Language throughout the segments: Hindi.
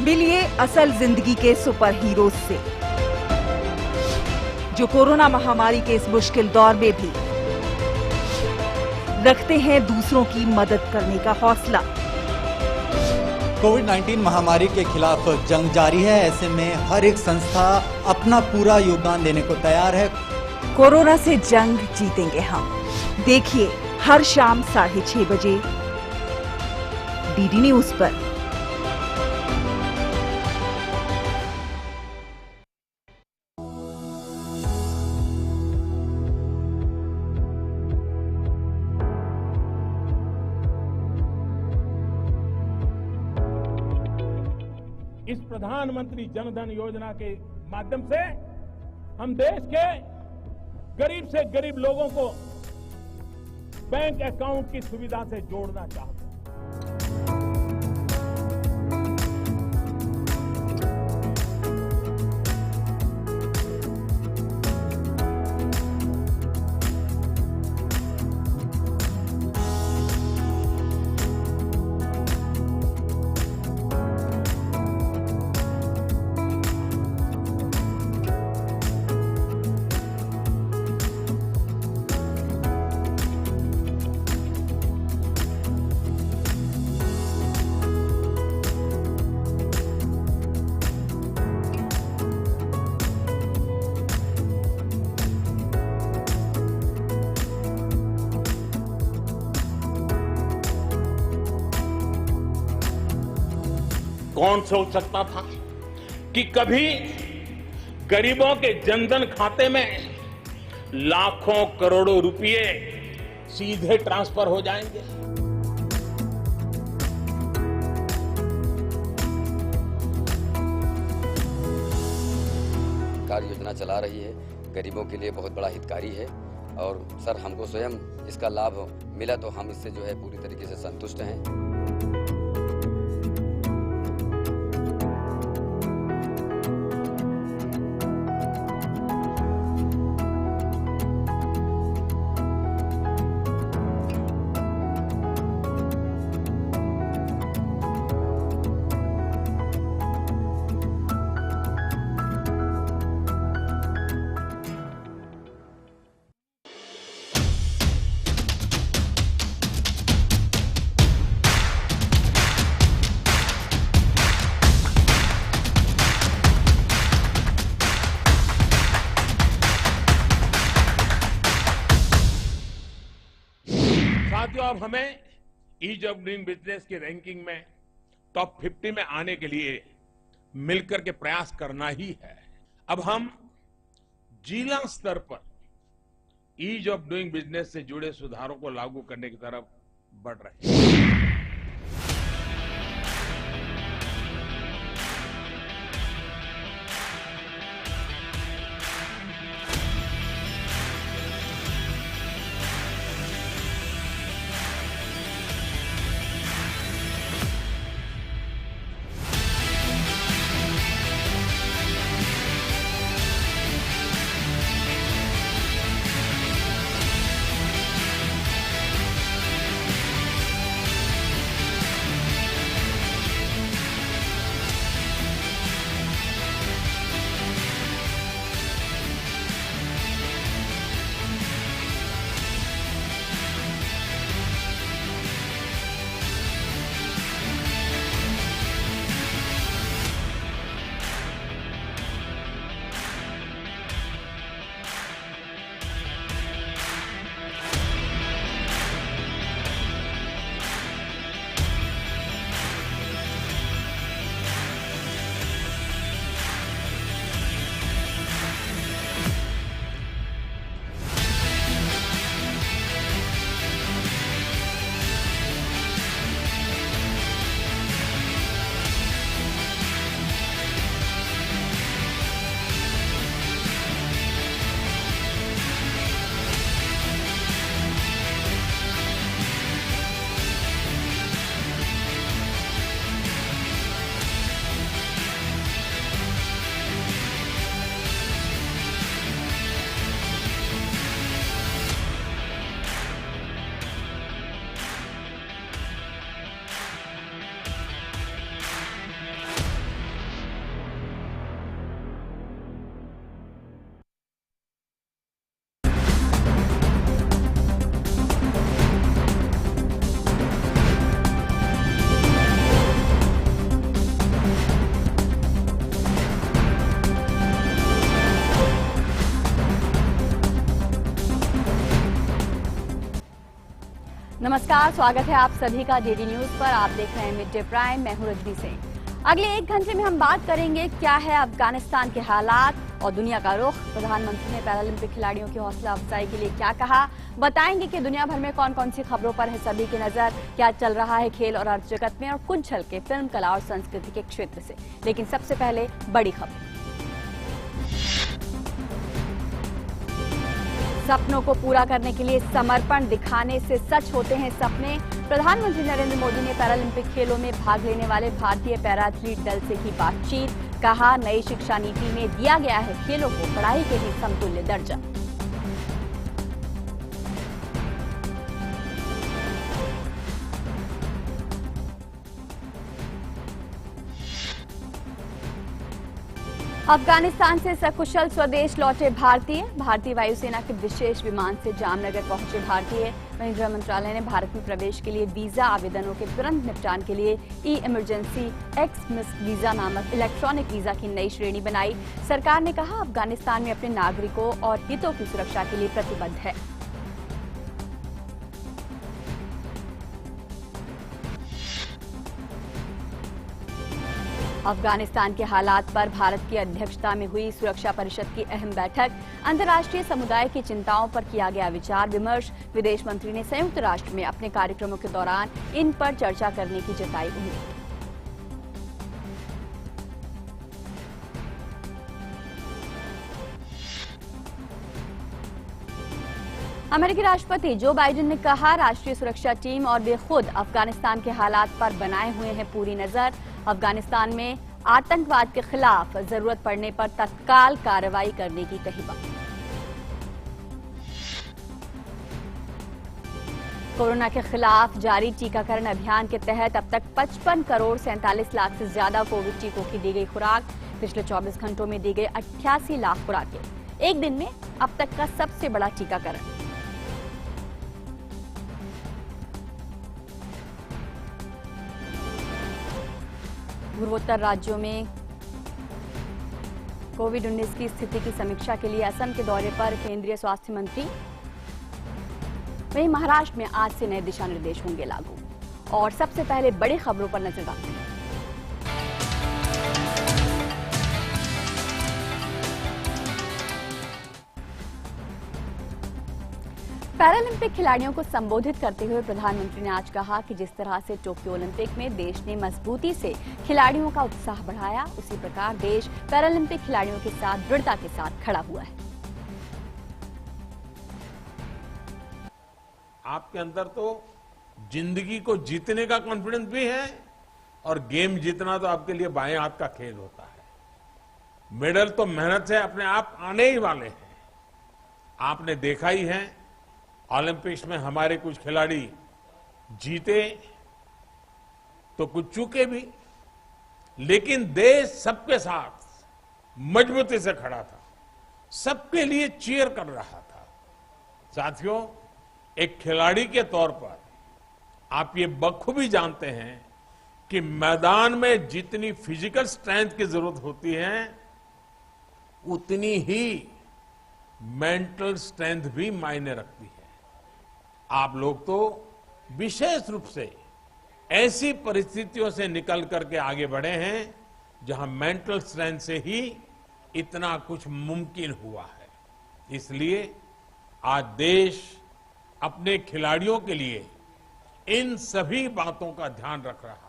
मिलिए असल जिंदगी के सुपर हीरोज से, जो कोरोना महामारी के इस मुश्किल दौर में भी रखते हैं दूसरों की मदद करने का हौसला। कोविड-19 महामारी के खिलाफ जंग जारी है। ऐसे में हर एक संस्था अपना पूरा योगदान देने को तैयार है। कोरोना से जंग जीतेंगे हम। देखिए हर शाम 6:30 बजे डीडी न्यूज पर। इस प्रधानमंत्री जनधन योजना के माध्यम से हम देश के गरीब से गरीब लोगों को बैंक अकाउंट की सुविधा से जोड़ना चाहते हैं। कौन सोच सकता था कि कभी गरीबों के जनधन खाते में लाखों करोड़ों रुपए सीधे ट्रांसफर हो जाएंगे। कार्य योजना चला रही है, गरीबों के लिए बहुत बड़ा हितकारी है और सर हमको स्वयं इसका लाभ मिला तो हम इससे जो है पूरी तरीके से संतुष्ट हैं। साथियों, अब हमें ईज ऑफ डूइंग बिजनेस की रैंकिंग में टॉप 50 में आने के लिए मिलकर के प्रयास करना ही है। अब हम जिला स्तर पर ईज ऑफ डूइंग बिजनेस से जुड़े सुधारों को लागू करने की तरफ बढ़ रहे हैं। नमस्कार, स्वागत है आप सभी का डीडी न्यूज पर। आप देख रहे हैं मिड डे प्राइम। मैं हूं रजनी सिंह। अगले 1 घंटे में हम बात करेंगे क्या है अफगानिस्तान के हालात और दुनिया का रुख। प्रधानमंत्री ने पैरालंपिक खिलाड़ियों की हौसला अफजाई के लिए क्या कहा, बताएंगे कि दुनिया भर में कौन कौन सी खबरों पर है सभी की नजर, क्या चल रहा है खेल और अर्थ जगत में, और कुछ झलके फिल्म, कला और संस्कृति के क्षेत्र से। लेकिन सबसे पहले बड़ी खबर। सपनों को पूरा करने के लिए समर्पण दिखाने से सच होते हैं सपने। प्रधानमंत्री नरेंद्र मोदी ने पैरालंपिक खेलों में भाग लेने वाले भारतीय पैरा एथलीट दल से की बातचीत। कहा, नई शिक्षा नीति में दिया गया है खेलों को पढ़ाई के ही समतुल्य दर्जा। अफगानिस्तान से सकुशल स्वदेश लौटे भारतीय वायुसेना के विशेष विमान से जामनगर पहुंचे भारतीय। वहीं गृह मंत्रालय ने भारत में प्रवेश के लिए वीजा आवेदनों के तुरंत निपटान के लिए ई इमरजेंसी एक्स-मिस वीजा नामक इलेक्ट्रॉनिक वीजा की नई श्रेणी बनाई। सरकार ने कहा, अफगानिस्तान में अपने नागरिकों और हितों की सुरक्षा के लिए प्रतिबद्ध है। अफगानिस्तान के हालात पर भारत की अध्यक्षता में हुई सुरक्षा परिषद की अहम बैठक। अंतर्राष्ट्रीय समुदाय की चिंताओं पर किया गया विचार विमर्श। विदेश मंत्री ने संयुक्त राष्ट्र में अपने कार्यक्रमों के दौरान इन पर चर्चा करने की जताई उम्मीद। अमेरिकी राष्ट्रपति जो बाइडेन ने कहा, राष्ट्रीय सुरक्षा टीम और वे खुद अफगानिस्तान के हालात पर बनाए हुए हैं पूरी नजर। अफगानिस्तान में आतंकवाद के खिलाफ जरूरत पड़ने पर तत्काल कार्रवाई करने की कही बात। कोरोना के खिलाफ जारी टीकाकरण अभियान के तहत अब तक 55 करोड़ 47 लाख से ज्यादा कोविड टीकों की दी गई खुराक। पिछले 24 घंटों में दी गई 88 लाख खुराकें, एक दिन में अब तक का सबसे बड़ा टीकाकरण। पूर्वोत्तर राज्यों में कोविड-19 की स्थिति की समीक्षा के लिए असम के दौरे पर केंद्रीय स्वास्थ्य मंत्री। वहीं महाराष्ट्र में आज से नए दिशा निर्देश होंगे लागू। और सबसे पहले बड़ी खबरों पर नजर डालते हैं। पैरालंपिक खिलाड़ियों को संबोधित करते हुए प्रधानमंत्री ने आज कहा कि जिस तरह से टोक्यो ओलंपिक में देश ने मजबूती से खिलाड़ियों का उत्साह बढ़ाया, उसी प्रकार देश पैरालंपिक खिलाड़ियों के साथ दृढ़ता के साथ खड़ा हुआ है। आपके अंदर तो जिंदगी को जीतने का कॉन्फिडेंस भी है और गेम जीतना तो आपके लिए बाएं हाथ का खेल होता है। मेडल तो मेहनत से अपने आप आने ही वाले हैं। आपने देखा ही है, ओलंपिक्स में हमारे कुछ खिलाड़ी जीते तो कुछ चूके भी, लेकिन देश सबके साथ मजबूती से खड़ा था, सबके लिए चीयर कर रहा था। साथियों, एक खिलाड़ी के तौर पर आप ये बखूबी जानते हैं कि मैदान में जितनी फिजिकल स्ट्रेंथ की जरूरत होती है, उतनी ही मेंटल स्ट्रेंथ भी मायने रखती है। आप लोग तो विशेष रूप से ऐसी परिस्थितियों से निकल करके आगे बढ़े हैं जहां मेंटल स्ट्रेंथ से ही इतना कुछ मुमकिन हुआ है। इसलिए आज देश अपने खिलाड़ियों के लिए इन सभी बातों का ध्यान रख रहा है।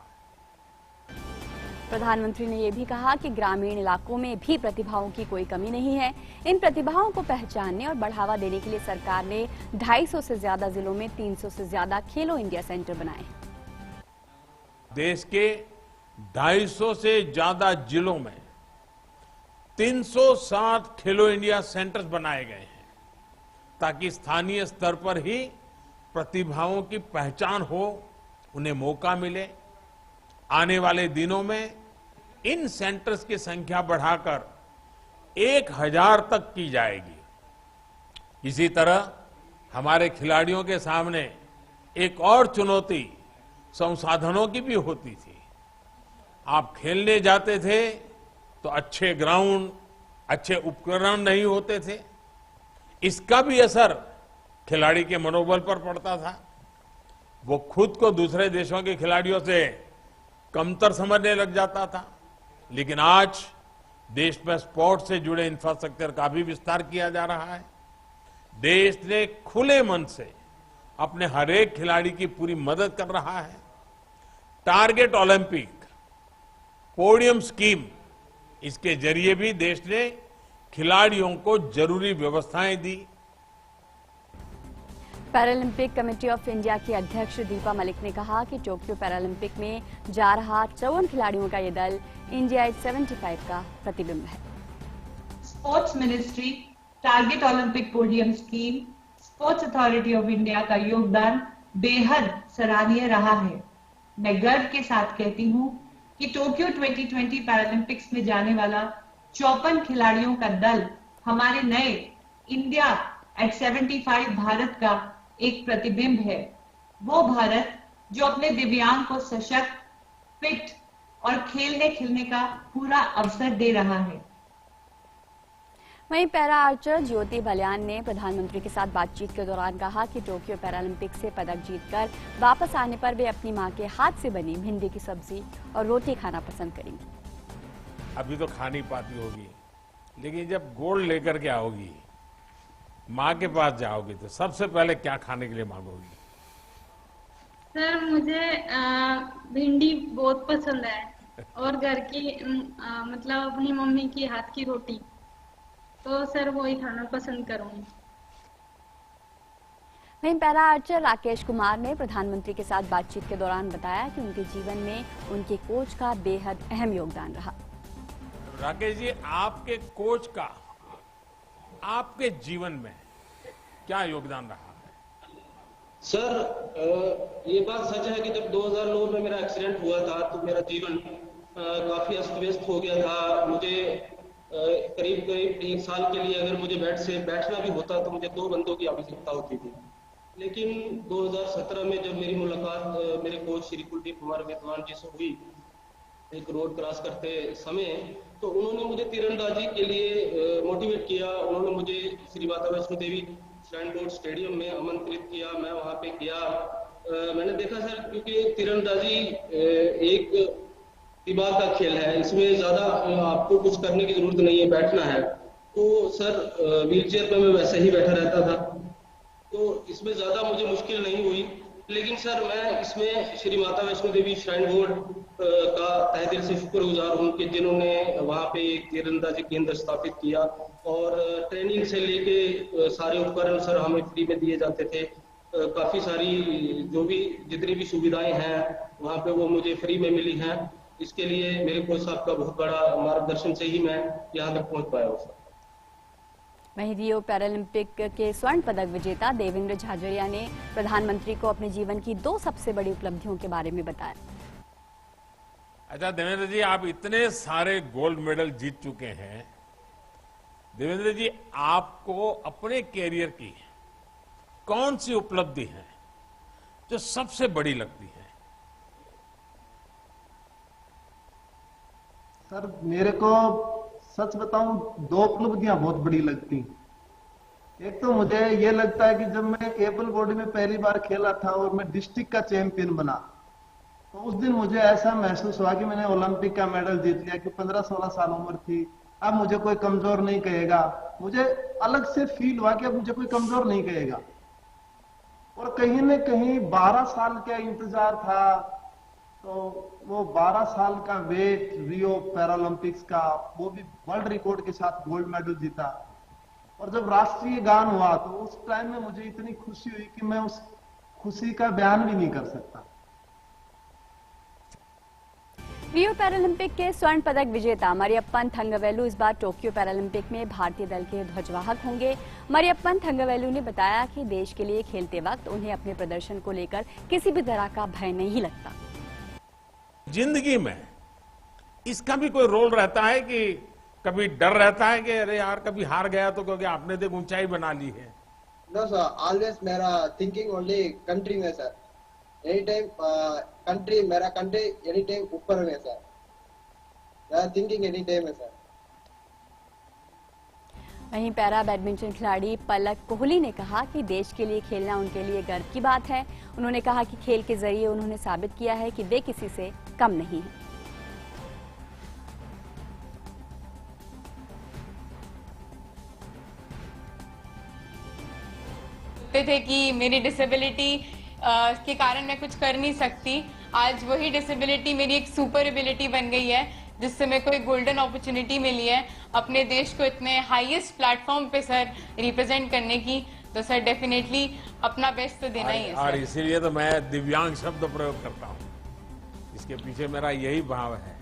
प्रधानमंत्री ने यह भी कहा कि ग्रामीण इलाकों में भी प्रतिभाओं की कोई कमी नहीं है। इन प्रतिभाओं को पहचानने और बढ़ावा देने के लिए सरकार ने 250 से ज्यादा जिलों में 300 से ज्यादा खेलो इंडिया सेंटर बनाए। देश के 250 से ज्यादा जिलों में 360 खेलो इंडिया सेंटर्स बनाए गए हैं ताकि स्थानीय स्तर पर ही प्रतिभाओं की पहचान हो, उन्हें मौका मिले। आने वाले दिनों में इन सेंटर्स की संख्या बढ़ाकर 1000 तक की जाएगी। इसी तरह हमारे खिलाड़ियों के सामने एक और चुनौती संसाधनों की भी होती थी। आप खेलने जाते थे तो अच्छे ग्राउंड, अच्छे उपकरण नहीं होते थे। इसका भी असर खिलाड़ी के मनोबल पर पड़ता था। वो खुद को दूसरे देशों के खिलाड़ियों से कमतर समझने लग जाता था। लेकिन आज देश में स्पोर्ट्स से जुड़े इंफ्रास्ट्रक्चर का भी विस्तार किया जा रहा है। देश ने खुले मन से अपने हर एक खिलाड़ी की पूरी मदद कर रहा है। टारगेट ओलंपिक, पोडियम स्कीम, इसके जरिए भी देश ने खिलाड़ियों को जरूरी व्यवस्थाएं दी। पैरालंपिक कमेटी ऑफ इंडिया की अध्यक्ष दीपा मलिक ने कहा कि टोक्यो पैरालंपिक में जा रहा 54 खिलाड़ियों का ये दल इंडिया 75 का प्रतिबिंब है। Sports ministry, target Olympic podium scheme, sports authority of India का योगदान बेहद सराहनीय रहा है। मैं गर्व के साथ कहती हूँ कि टोक्यो 2020 पैरालंपिक्स में जाने वाला 54 खिलाड़ियों का दल हमारे नए इंडिया एट 75 भारत का एक प्रतिबिंब है। वो भारत जो अपने दिव्यांग को सशक्त, फिट और खेलने खिलने का पूरा अवसर दे रहा है। वहीं पैरा आर्चर ज्योति बलियान ने प्रधानमंत्री के साथ बातचीत के दौरान कहा कि टोक्यो पैरालंपिक से पदक जीतकर वापस आने पर वे अपनी मां के हाथ से बनी भिंडी की सब्जी और रोटी खाना पसंद करेंगी। अभी तो खा नहीं पाती होगी, लेकिन जब गोल्ड लेकर के आओगी, माँ के पास जाओगी, तो सबसे पहले क्या खाने के लिए मांगोगी? सर मुझे भिंडी बहुत पसंद है और घर की मतलब अपनी मम्मी की हाथ की रोटी, तो सर वही खाना पसंद करूंगी। वहीं पैरा आर्चर राकेश कुमार ने प्रधानमंत्री के साथ बातचीत के दौरान बताया कि उनके जीवन में उनके कोच का बेहद अहम योगदान रहा। राकेश जी, आपके कोच का आपके जीवन में क्या योगदान रहा है? सर ये बात सच है कि जब 2009 में मेरा एक्सीडेंट हुआ था तो मेरा जीवन काफी अस्त व्यस्त हो गया था। मुझे करीब 1 साल के लिए अगर मुझे बेड से बैठना भी होता तो मुझे 2 बंदों की आवश्यकता होती थी। लेकिन 2017 में जब मेरी मुलाकात मेरे कोच श्री कुलदीप कुमार विद्वान जी से हुई एक रोड क्रॉस करते समय, तो उन्होंने मुझे तीरंदाजी के लिए मोटिवेट किया। उन्होंने मुझे Shri Mata Vaishno Devi shrine board stadium में आमंत्रित किया। मैं वहां पे गया। मैंने देखा सर, क्योंकि तीरंदाजी एक दिमाग का खेल है, इसमें ज्यादा आपको कुछ करने की जरूरत नहीं है, बैठना है। तो सर व्हील चेयर पर मैं वैसे ही बैठा रहता था, तो इसमें ज्यादा मुझे मुश्किल नहीं हुई। लेकिन सर मैं इसमें श्री माता वैष्णो देवी श्राइन बोर्ड का तहे दिल से शुक्रगुजार हूँ कि जिन्होंने वहाँ पे एक तीरंदाजी केंद्र स्थापित किया और ट्रेनिंग से लेके सारे उपकरण सर हमें फ्री में दिए जाते थे। काफी सारी जो भी जितनी भी सुविधाएं हैं वहाँ पे वो मुझे फ्री में मिली हैं। इसके लिए मेरे कोच साहब का बहुत बड़ा मार्गदर्शन से ही मैं यहाँ तक पहुँच पाया हूँ सर। वहीं रियो पैरालंपिक के स्वर्ण पदक विजेता देवेंद्र झाझड़िया ने प्रधानमंत्री को अपने जीवन की 2 सबसे बड़ी उपलब्धियों के बारे में बताया। अच्छा देवेंद्र जी, आप इतने सारे गोल्ड मेडल जीत चुके हैं। देवेंद्र जी, आपको अपने कैरियर की कौन सी उपलब्धि है जो सबसे बड़ी लगती है? सर मेरे को सच बताऊं 2 उपलब्धियां बहुत बड़ी लगती। एक तो मुझे ये लगता है कि जब मैं एबल बॉडी में पहली बार खेला था और मैं डिस्ट्रिक्ट का चैंपियन बना, तो उस दिन मुझे ऐसा महसूस हुआ कि मैंने ओलंपिक का मेडल जीत लिया। कि 15-16 साल उम्र थी, अब मुझे कोई कमजोर नहीं कहेगा। मुझे अलग से फील हुआ कि अब मुझे कोई कमजोर नहीं कहेगा। और कहीं न कहीं 12 साल का इंतजार था, तो वो 12 साल का वेट रियो पैरालंपिक्स का, वो भी वर्ल्ड रिकॉर्ड के साथ गोल्ड मेडल जीता। और जब राष्ट्रीय गान हुआ तो उस टाइम में मुझे इतनी खुशी हुई कि मैं उस खुशी का बयान भी नहीं कर सकता। रियो पैरालंपिक के स्वर्ण पदक विजेता मरियप्पन थंगवेलु इस बार टोक्यो पैरालंपिक में भारतीय दल के ध्वजवाहक होंगे। मरियप्पन थंगवेलु ने बताया कि देश के लिए खेलते वक्त उन्हें अपने प्रदर्शन को लेकर किसी भी तरह का भय नहीं लगता। जिंदगी में इसका भी कोई रोल रहता है कि कभी डर रहता है कि अरे यार कभी हार गया तो, क्योंकि आपने तो ऊंचाई बना ली है? नो सर, ऑलवेज मेरा थिंकिंग ओनली कंट्री में सर। एनी टाइम कंट्री, मेरा कंट्री एनी टाइम ऊपर में सर। मेरा थिंकिंग एनी टाइम है सर। वहीं पैरा बैडमिंटन खिलाड़ी पलक कोहली ने कहा कि देश के लिए खेलना उनके लिए गर्व की बात है। उन्होंने कहा कि खेल के जरिए उन्होंने साबित किया है कि वे किसी से कम नहीं हैं। थे कि मेरी डिसेबिलिटी के कारण मैं कुछ कर नहीं सकती। आज वही डिसेबिलिटी मेरी एक सुपर एबिलिटी बन गई है, जिससे मेरे को एक गोल्डन अपॉर्चुनिटी मिली है अपने देश को इतने हाईएस्ट प्लेटफॉर्म पे सर रिप्रेजेंट करने की। तो सर डेफिनेटली अपना बेस्ट तो देना ही है और सर। इसीलिए तो मैं दिव्यांग शब्द प्रयोग करता हूँ, इसके पीछे मेरा यही भाव है।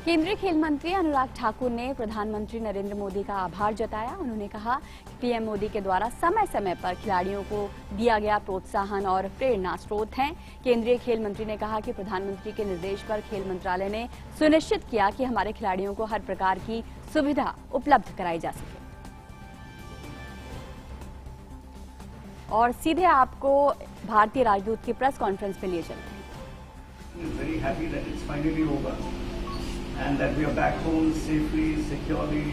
केंद्रीय खेल मंत्री अनुराग ठाकुर ने प्रधानमंत्री नरेंद्र मोदी का आभार जताया। उन्होंने कहा कि पीएम मोदी के द्वारा समय समय पर खिलाड़ियों को दिया गया प्रोत्साहन और प्रेरणा स्रोत हैं। केंद्रीय खेल मंत्री ने कहा कि प्रधानमंत्री के निर्देश पर खेल मंत्रालय ने सुनिश्चित किया कि हमारे खिलाड़ियों को हर प्रकार की सुविधा उपलब्ध कराई जा सके। और सीधे आपको भारतीय राजदूत की प्रेस कॉन्फ्रेंस में लिए चलते हैं। And that we are back home safely, securely,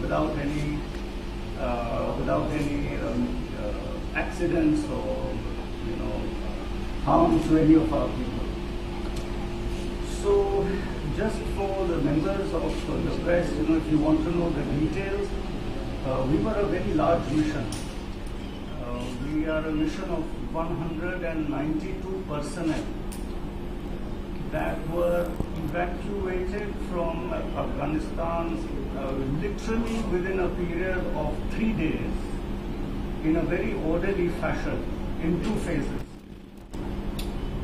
without any accidents or harm to any of our people. So, just for the members of the press, if you want to know the details, we were a very large mission. We are a mission of 192 personnel that were evacuated from Afghanistan literally within a period of 3 days in a very orderly fashion in 2 phases.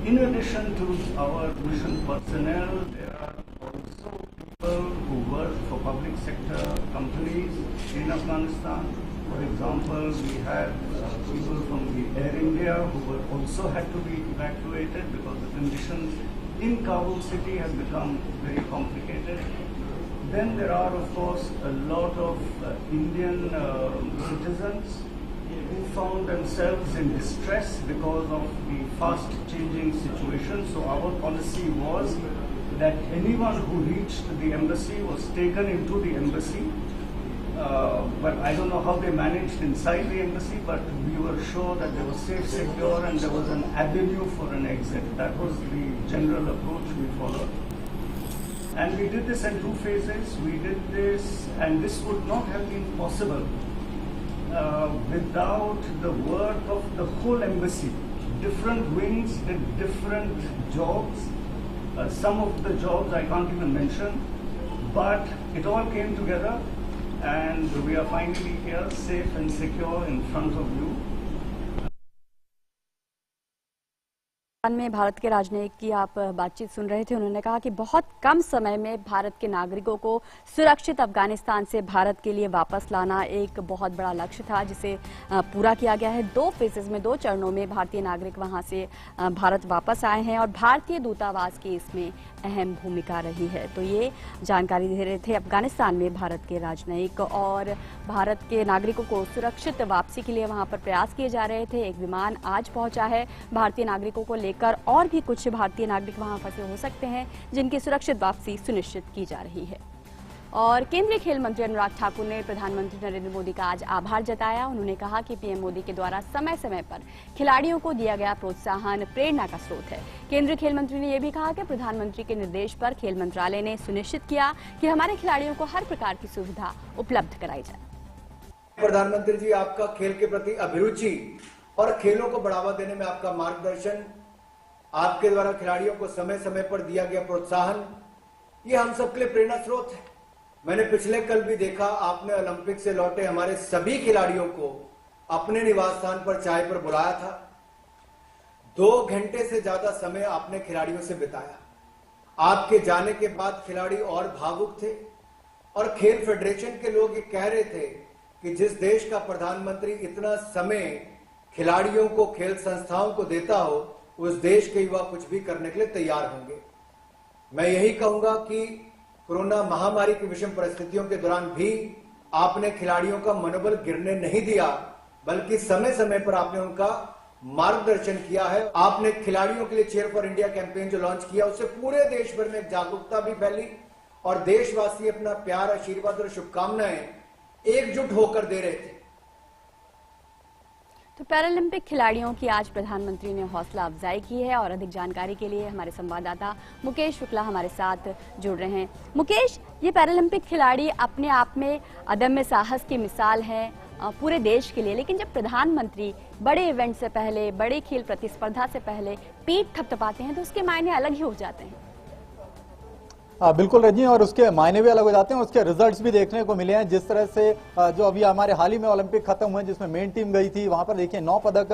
In addition to our mission personnel, there are also people who work for public sector companies in Afghanistan. For example, we had people from the Air India who also had to be evacuated because the conditions in Kabul city has become very complicated. Then there are, of course, a lot of Indian citizens who found themselves in distress because of the fast changing situation. So our policy was that anyone who reached the embassy was taken into the embassy. But I don't know how they managed inside the embassy, but we were sure that they were safe, secure, and there was an avenue for an exit. That was the general approach we followed. And we did this in 2 phases. We did this, and this would not have been possible without the work of the whole embassy. Different wings did different jobs. Some of the jobs I can't even mention, but it all came together. And we are finally here, safe and secure in front of you. में भारत के राजनयिक की आप बातचीत सुन रहे थे। उन्होंने कहा कि बहुत कम समय में भारत के नागरिकों को सुरक्षित अफगानिस्तान से भारत के लिए वापस लाना एक बहुत बड़ा लक्ष्य था, जिसे पूरा किया गया है। 2 फेजेस में 2 चरणों में भारतीय नागरिक वहां से भारत वापस आए हैं और भारतीय दूतावास की इसमें अहम भूमिका रही है। तो ये जानकारी दे रहे थे अफगानिस्तान में भारत के राजनयिक। और भारत के नागरिकों को सुरक्षित वापसी के लिए वहां पर प्रयास किए जा रहे थे। एक विमान आज पहुंचा है भारतीय नागरिकों को लेकर, और भी कुछ भारतीय नागरिक वहां फंसे हो सकते हैं जिनकी सुरक्षित वापसी सुनिश्चित की जा रही है। और केंद्रीय खेल मंत्री अनुराग ठाकुर ने प्रधानमंत्री नरेंद्र मोदी का आज आभार जताया। उन्होंने कहा कि पीएम मोदी के द्वारा समय समय पर खिलाड़ियों को दिया गया प्रोत्साहन प्रेरणा का स्रोत है। केंद्रीय खेल मंत्री ने यह भी कहा कि प्रधानमंत्री के निर्देश पर खेल मंत्रालय ने सुनिश्चित किया कि हमारे खिलाड़ियों को हर प्रकार की सुविधा उपलब्ध कराई जाए। प्रधानमंत्री जी, आपका खेल के प्रति अभिरुचि और खेलों को बढ़ावा देने में आपका मार्गदर्शन, आपके द्वारा खिलाड़ियों को समय समय पर दिया गया प्रोत्साहन, ये हम सबके लिए प्रेरणा स्रोत है। मैंने पिछले कल भी देखा, आपने ओलंपिक से लौटे हमारे सभी खिलाड़ियों को अपने निवास स्थान पर चाय पर बुलाया था। 2 घंटे से ज्यादा समय आपने खिलाड़ियों से बिताया। आपके जाने के बाद खिलाड़ी और भावुक थे और खेल फेडरेशन के लोग ये कह रहे थे कि जिस देश का प्रधानमंत्री इतना समय खिलाड़ियों को, खेल संस्थाओं को देता हो, उस देश के युवा कुछ भी करने के लिए तैयार होंगे। मैं यही कहूंगा कि कोरोना महामारी की विषम परिस्थितियों के दौरान भी आपने खिलाड़ियों का मनोबल गिरने नहीं दिया, बल्कि समय समय पर आपने उनका मार्गदर्शन किया है। आपने खिलाड़ियों के लिए चीयर फॉर इंडिया कैंपेन जो लॉन्च किया, उससे पूरे देश भर में जागरूकता भी फैली और देशवासी अपना प्यार, आशीर्वाद और शुभकामनाएं एकजुट होकर दे रहे थे। तो पैरालंपिक खिलाड़ियों की आज प्रधानमंत्री ने हौसला अफजाई की है और अधिक जानकारी के लिए हमारे संवाददाता मुकेश शुक्ला हमारे साथ जुड़ रहे हैं। मुकेश, ये पैरालंपिक खिलाड़ी अपने आप में अदम्य साहस की मिसाल है पूरे देश के लिए, लेकिन जब प्रधानमंत्री बड़े इवेंट से पहले, बड़े खेल प्रतिस्पर्धा से पहले पीठ थपथपाते हैं तो उसके मायने अलग ही हो जाते हैं। बिल्कुल रजनी, और उसके मायने भी अलग हो जाते हैं और उसके रिजल्ट्स भी देखने को मिले हैं। जिस तरह से जो अभी हमारे हाल ही में ओलंपिक खत्म हुए जिसमें मेन टीम गई थी, वहां पर देखिए 9 पदक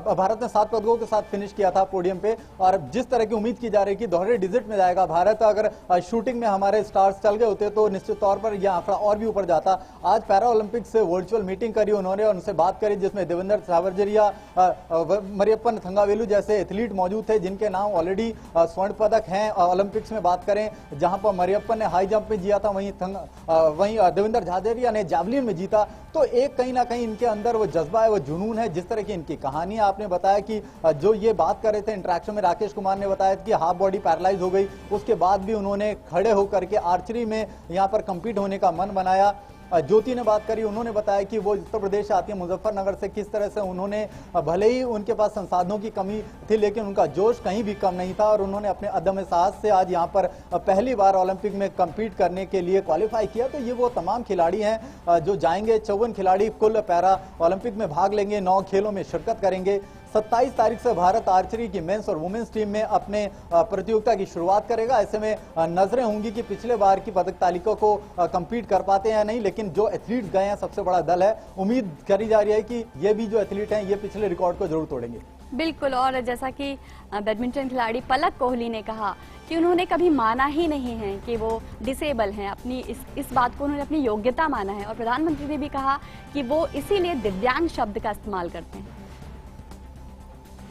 भारत ने 7 पदकों के साथ फिनिश किया था पोडियम पे। और जिस तरह की उम्मीद की जा रही है कि दोहरे डिजिट में जाएगा भारत, अगर शूटिंग में हमारे स्टार्स चल गए होते तो निश्चित तौर पर यह आंकड़ा और भी ऊपर जाता। आज पैरा ओलंपिक से वर्चुअल मीटिंग करी उन्होंने और उनसे बात करी जिसमें देवेंद्र सावरजरिया, मरियप्पन थंगावेलू जैसे एथलीट मौजूद थे जिनके नाम ऑलरेडी स्वर्ण पदक हैं ओलंपिक्स में। बात करें जहां पर मरियप्पन ने हाई जंप में जीता था, वहीं देवेंद्र झाझरिया ने जैवलिन में जीता। तो एक कहीं ना कहीं इनके अंदर वो जज्बा है, वो जुनून है। जिस तरह की इनकी कहानी आपने बताया कि जो ये बात कर रहे थे इंटरेक्शन में, राकेश कुमार ने बताया कि हाफ बॉडी पैरालाइज हो गई, उसके बाद भी उन्होंने खड़े होकर के आर्चरी में यहाँ पर कम्पीट होने का मन बनाया। ज्योति ने बात करी, उन्होंने बताया कि वो उत्तर प्रदेश आती है मुजफ्फरनगर से, किस तरह से उन्होंने, भले ही उनके पास संसाधनों की कमी थी लेकिन उनका जोश कहीं भी कम नहीं था और उन्होंने अपने अदम्य साहस से आज यहाँ पर पहली बार ओलंपिक में कम्पीट करने के लिए क्वालिफाई किया। तो ये वो तमाम खिलाड़ी हैं जो जाएंगे। 54 खिलाड़ी कुल पैरा ओलंपिक में भाग लेंगे, 9 खेलों में शिरकत करेंगे। 27 तारीख से भारत आर्चरी की मेंस और वुमेन्स टीम में अपने प्रतियोगिता की शुरुआत करेगा। ऐसे में नजरें होंगी कि पिछले बार की पदक तालिका को कंपीट कर पाते हैं या नहीं, लेकिन जो एथलीट गए हैं सबसे बड़ा दल है। उम्मीद करी जा रही है कि ये भी जो एथलीट हैं ये पिछले रिकॉर्ड को जरूर तोड़ेंगे। बिल्कुल, और जैसा कि बैडमिंटन खिलाड़ी पलक कोहली ने कहा कि उन्होंने कभी माना ही नहीं है कि वो डिसेबल हैं, अपनी इस बात को उन्होंने अपनी योग्यता माना है। और प्रधानमंत्री ने भी कहा कि वो इसीलिए दिव्यांग शब्द का इस्तेमाल करते हैं।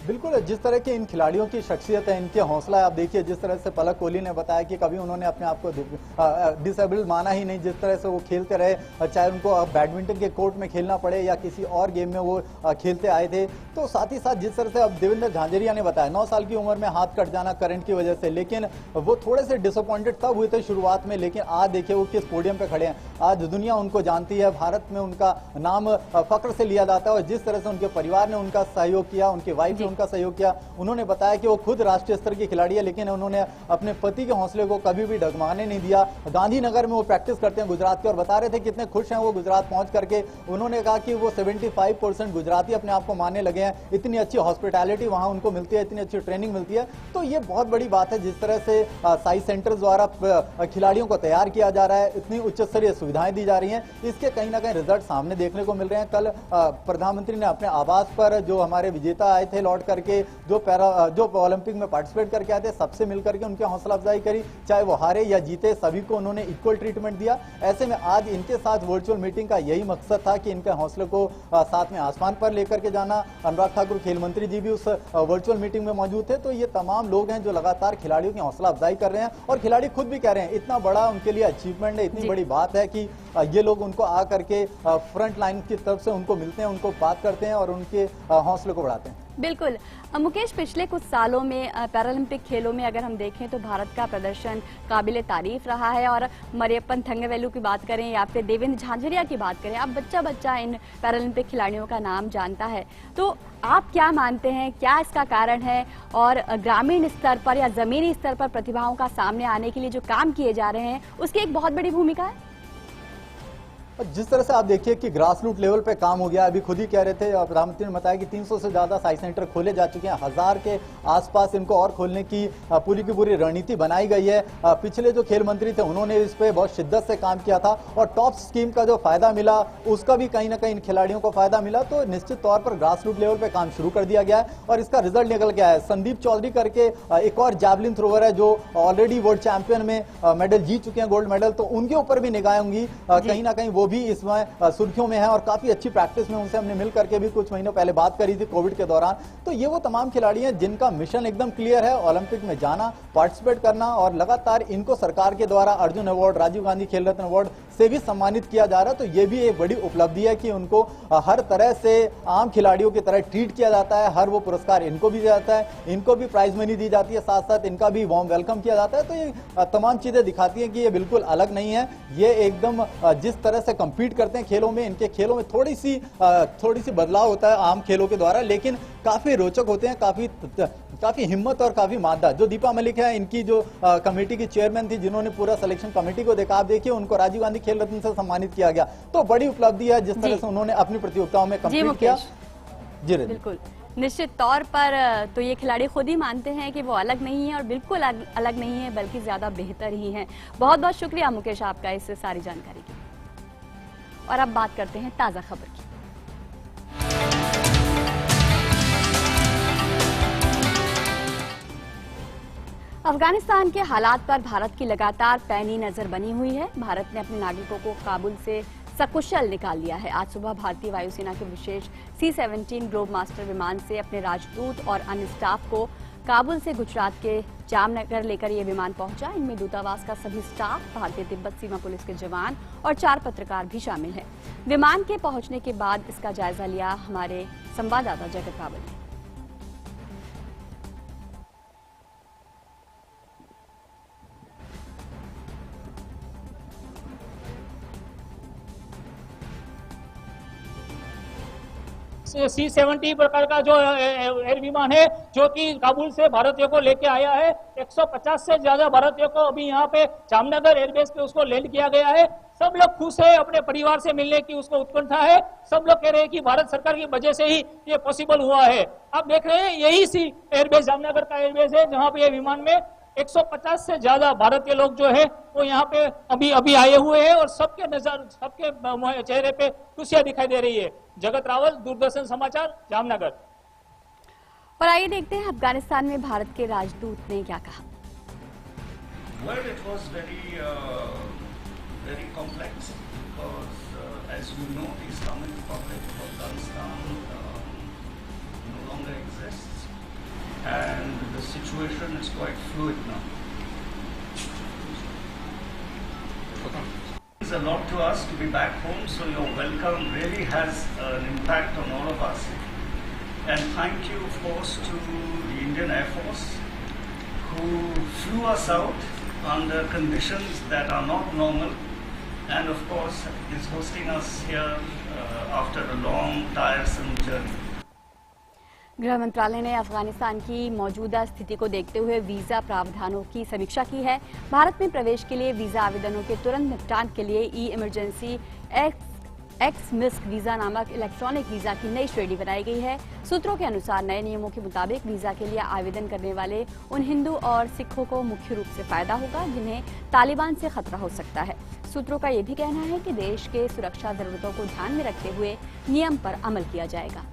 बिल्कुल, जिस तरह के इन खिलाड़ियों की शख्सियत है, इनके हौसला है। आप देखिए जिस तरह से पलक कोहली ने बताया कि कभी उन्होंने अपने आप को डिसेबल्ड माना ही नहीं। जिस तरह से वो खेलते रहे, चाहे उनको बैडमिंटन के कोर्ट में खेलना पड़े या किसी और गेम में वो खेलते आए थे। तो साथ ही साथ जिस तरह से अब देवेंद्र झांझरिया ने बताया 9 साल की उम्र में हाथ कट जाना करंट की वजह से, लेकिन वो थोड़े से डिसअपॉइंटेड तब हुए थे शुरुआत में, लेकिन आज देखिए वो किस पोडियम पे खड़े हैं। आज दुनिया उनको जानती है, भारत में उनका नाम फक्र से लिया जाता है। और जिस तरह से उनके परिवार ने उनका सहयोग किया, उनकी वाइफ ने उनका सहयोग किया। उन्होंने बताया कि वो खुद राष्ट्रीय स्तर की खिलाड़ी है लेकिन उन्होंने अपने पति के हौसले को कभी भी डगमगाने नहीं दिया। गांधीनगर में वो प्रैक्टिस करते हैं गुजरात के, और बता रहे थे कितने खुश हैं वो गुजरात पहुंच करके। उन्होंने कहा कि वो 75% गुजराती अपने आप को मानने लगे हैं। इतनी अच्छी हॉस्पिटैलिटी वहां उनको मिलती है, इतनी अच्छी ट्रेनिंग मिलती है। तो ये बहुत बड़ी बात है जिस तरह से साइंस सेंटर द्वारा खिलाड़ियों को तैयार किया जा रहा है, इतनी उच्च स्तरीय सुविधाएं दी जा रही हैं, इसके कहीं ना कहीं रिजल्ट सामने देखने को मिल रहे हैं। कल प्रधानमंत्री ने अपने आवास पर जो हमारे विजेता आए थे लौट करके, जो ओलंपिक में पार्टिसिपेट करके आए थे, सबसे मिलकर के उनके हौसला अफजाई करी। चाहे वो हारे या जीते, सभी को उन्होंने इक्वल ट्रीटमेंट दिया। ऐसे में आज इनके साथ वर्चुअल मीटिंग का यही मकसद था कि इनके हौसले को साथ में आसमान पर लेकर के जाना। अनुराग ठाकुर खेल मंत्री जी भी उस वर्चुअल मीटिंग में मौजूद थे। तो ये तमाम लोग हैं जो लगातार खिलाड़ियों की हौसला अफजाई कर रहे हैं और खिलाड़ी खुद भी कह रहे हैं इतना बड़ा उनके लिए अचीवमेंट है, इतनी बड़ी बात है कि ये लोग उनको आ करके फ्रंट लाइन की तरफ से उनको मिलते हैं, उनको बात करते हैं और उनके हौसले को बढ़ाते हैं। बिल्कुल मुकेश, पिछले कुछ सालों में पैरालंपिक खेलों में अगर हम देखें तो भारत का प्रदर्शन काबिले तारीफ रहा है। और मरियप्पन थंगावेलू की बात करें या फिर देवेंद्र झांझरिया की बात करें, अब बच्चा बच्चा इन पैरालंपिक खिलाड़ियों का नाम जानता है। तो आप क्या मानते हैं, क्या इसका कारण है? और ग्रामीण स्तर पर या जमीनी स्तर पर प्रतिभाओं का सामने आने के लिए जो काम किए जा रहे हैं उसकी एक बहुत बड़ी भूमिका है। जिस तरह से आप देखिए कि ग्रास रूट लेवल पे काम हो गया, अभी खुद ही कह रहे थे प्रधानमंत्री ने बताया कि 300 से ज्यादा साइंस सेंटर खोले जा चुके हैं, 1000 के आसपास इनको और खोलने की पूरी की पूरी रणनीति बनाई गई है। पिछले जो खेल मंत्री थे उन्होंने इस पे बहुत शिद्दत से काम किया था और टॉप स्कीम का जो फायदा मिला उसका भी कहीं ना कहीं इन खिलाड़ियों को फायदा मिला। तो निश्चित तौर पर ग्रास रूट लेवल पे काम शुरू कर दिया गया है और इसका रिजल्ट निकल के आया है। संदीप चौधरी करके एक और जैवलिन थ्रोवर है जो ऑलरेडी वर्ल्ड चैंपियन में मेडल जीत चुके हैं, गोल्ड मेडल, तो उनके ऊपर भी निगाहें होंगी। कहीं ना कहीं वो भी इसमें सुर्खियों में है और काफी अच्छी प्रैक्टिस में उनसे हमने मिल करके भी कुछ महीनों पहले बात करी थी कोविड के दौरान। तो ये वो तमाम खिलाड़ी हैं जिनका मिशन एकदम क्लियर है, ओलंपिक में जाना, पार्टिसिपेट करना और लगातार इनको सरकार के द्वारा अर्जुन अवार्ड, राजीव गांधी खेल रत्न अवार्ड से भी सम्मानित किया जा रहा है। तो ये भी एक बड़ी उपलब्धि है कि उनको हर तरह से आम खिलाड़ियों की तरह ट्रीट किया जाता है। हर वो पुरस्कार इनको भी दिया जाता है, इनको भी प्राइज मनी दी जाती है, साथ साथ इनका भी वार्म वेलकम किया जाता है। तो ये तमाम चीजें दिखाती हैं कि ये बिल्कुल अलग नहीं है। ये एकदम जिस तरह से compete करते हैं खेलों में, इनके खेलों में थोड़ी सी बदलाव होता है आम खेलों के द्वारा, लेकिन काफी रोचक होते हैं, काफी हिम्मत और काफी मादा। जो दीपा मलिक है, इनकी जो कमेटी की चेयरमैन थी, जिन्होंने पूरा सिलेक्शन कमेटी को देखा, आप देखिए उनको राजीव गांधी खेल रत्न से सम्मानित किया गया। तो बड़ी उपलब्धि है जिस तरह से उन्होंने अपनी प्रतियोगिताओं में कम्पीट किया। जी बिल्कुल, निश्चित तौर पर तो ये खिलाड़ी खुद ही मानते हैं कि वो अलग नहीं है और बिल्कुल अलग नहीं है, बल्कि ज्यादा बेहतर ही है। बहुत बहुत शुक्रिया मुकेश आपका इस सारी जानकारी की। और अब बात करते हैं ताजा खबर की। अफगानिस्तान के हालात पर भारत की लगातार पैनी नजर बनी हुई है। भारत ने अपने नागरिकों को काबुल से सकुशल निकाल लिया है। आज सुबह भारतीय वायुसेना के विशेष C-17 ग्लोब मास्टर विमान से अपने राजदूत और अन्य स्टाफ को काबुल से गुजरात के जामनगर लेकर ये विमान पहुंचा। इनमें दूतावास का सभी स्टाफ, भारतीय तिब्बत सीमा पुलिस के जवान और 4 पत्रकार भी शामिल हैं। विमान के पहुंचने के बाद इसका जायजा लिया हमारे संवाददाता जगत रावल ने। C-70 प्रकार का जो एयर विमान है, जो कि काबुल से भारतीयों को लेके आया है। 150 से ज्यादा भारतीयों को अभी यहाँ पे जामनगर एयरबेस पे उसको लैंड किया गया है। सब लोग खुश है, अपने परिवार से मिलने की उसको उत्कंठा है। सब लोग कह रहे हैं कि भारत सरकार की वजह से ही ये पॉसिबल हुआ है। आप देख रहे हैं, यही सी एयरबेस जामनगर का एयरबेस है, जहाँ पे ये विमान में 150 से ज्यादा भारतीय लोग जो है वो यहाँ पे अभी आए हुए हैं और सबके चेहरे पे खुशियां दिखाई दे रही है। जगत रावल, दूरदर्शन समाचार, जामनगर। और आइए देखते हैं अफगानिस्तान में भारत के राजदूत ने क्या कहा। Well, it was very complex because, as you know, the Islamic Republic of Afghanistan no longer exists, and the situation is quite fluid now. It's a lot to us to be back home, so your welcome really has an impact on all of us. And thank you, of course, to the Indian Air Force, who flew us out under conditions that are not normal, and of course is hosting us here after a long, tiresome journey. गृह मंत्रालय ने अफगानिस्तान की मौजूदा स्थिति को देखते हुए वीजा प्रावधानों की समीक्षा की है। भारत में प्रवेश के लिए वीजा आवेदनों के तुरंत निपटान के लिए ई-इमरजेंसी एक्स-मिस्क वीजा नामक इलेक्ट्रॉनिक वीजा की नई श्रेणी बनाई गई है। सूत्रों के अनुसार नए नियमों के मुताबिक वीजा के लिए आवेदन करने वाले उन हिंदू और सिखों को मुख्य रूप से फायदा होगा जिन्हें तालिबान से खतरा हो सकता है। सूत्रों का यह भी कहना है कि देश के सुरक्षा जरूरतों को ध्यान में रखते हुए नियम पर अमल किया जाएगा।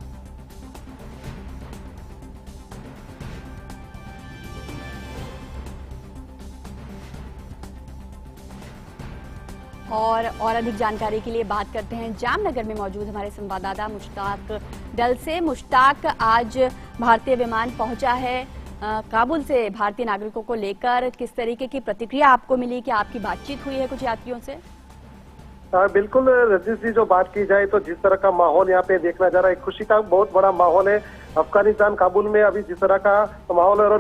और अधिक जानकारी के लिए बात करते हैं जामनगर में मौजूद हमारे संवाददाता मुश्ताक डल से। मुश्ताक, आज भारतीय विमान पहुंचा है काबुल से भारतीय नागरिकों को लेकर, किस तरीके की प्रतिक्रिया आपको मिली? कि आपकी बातचीत हुई है कुछ यात्रियों से? बिल्कुल रजनी जी, जो बात की जाए तो जिस तरह का माहौल यहाँ पे देखना जा रहा है, खुशी का बहुत बड़ा माहौल है। अफगानिस्तान काबुल में अभी जिस तरह का माहौल है और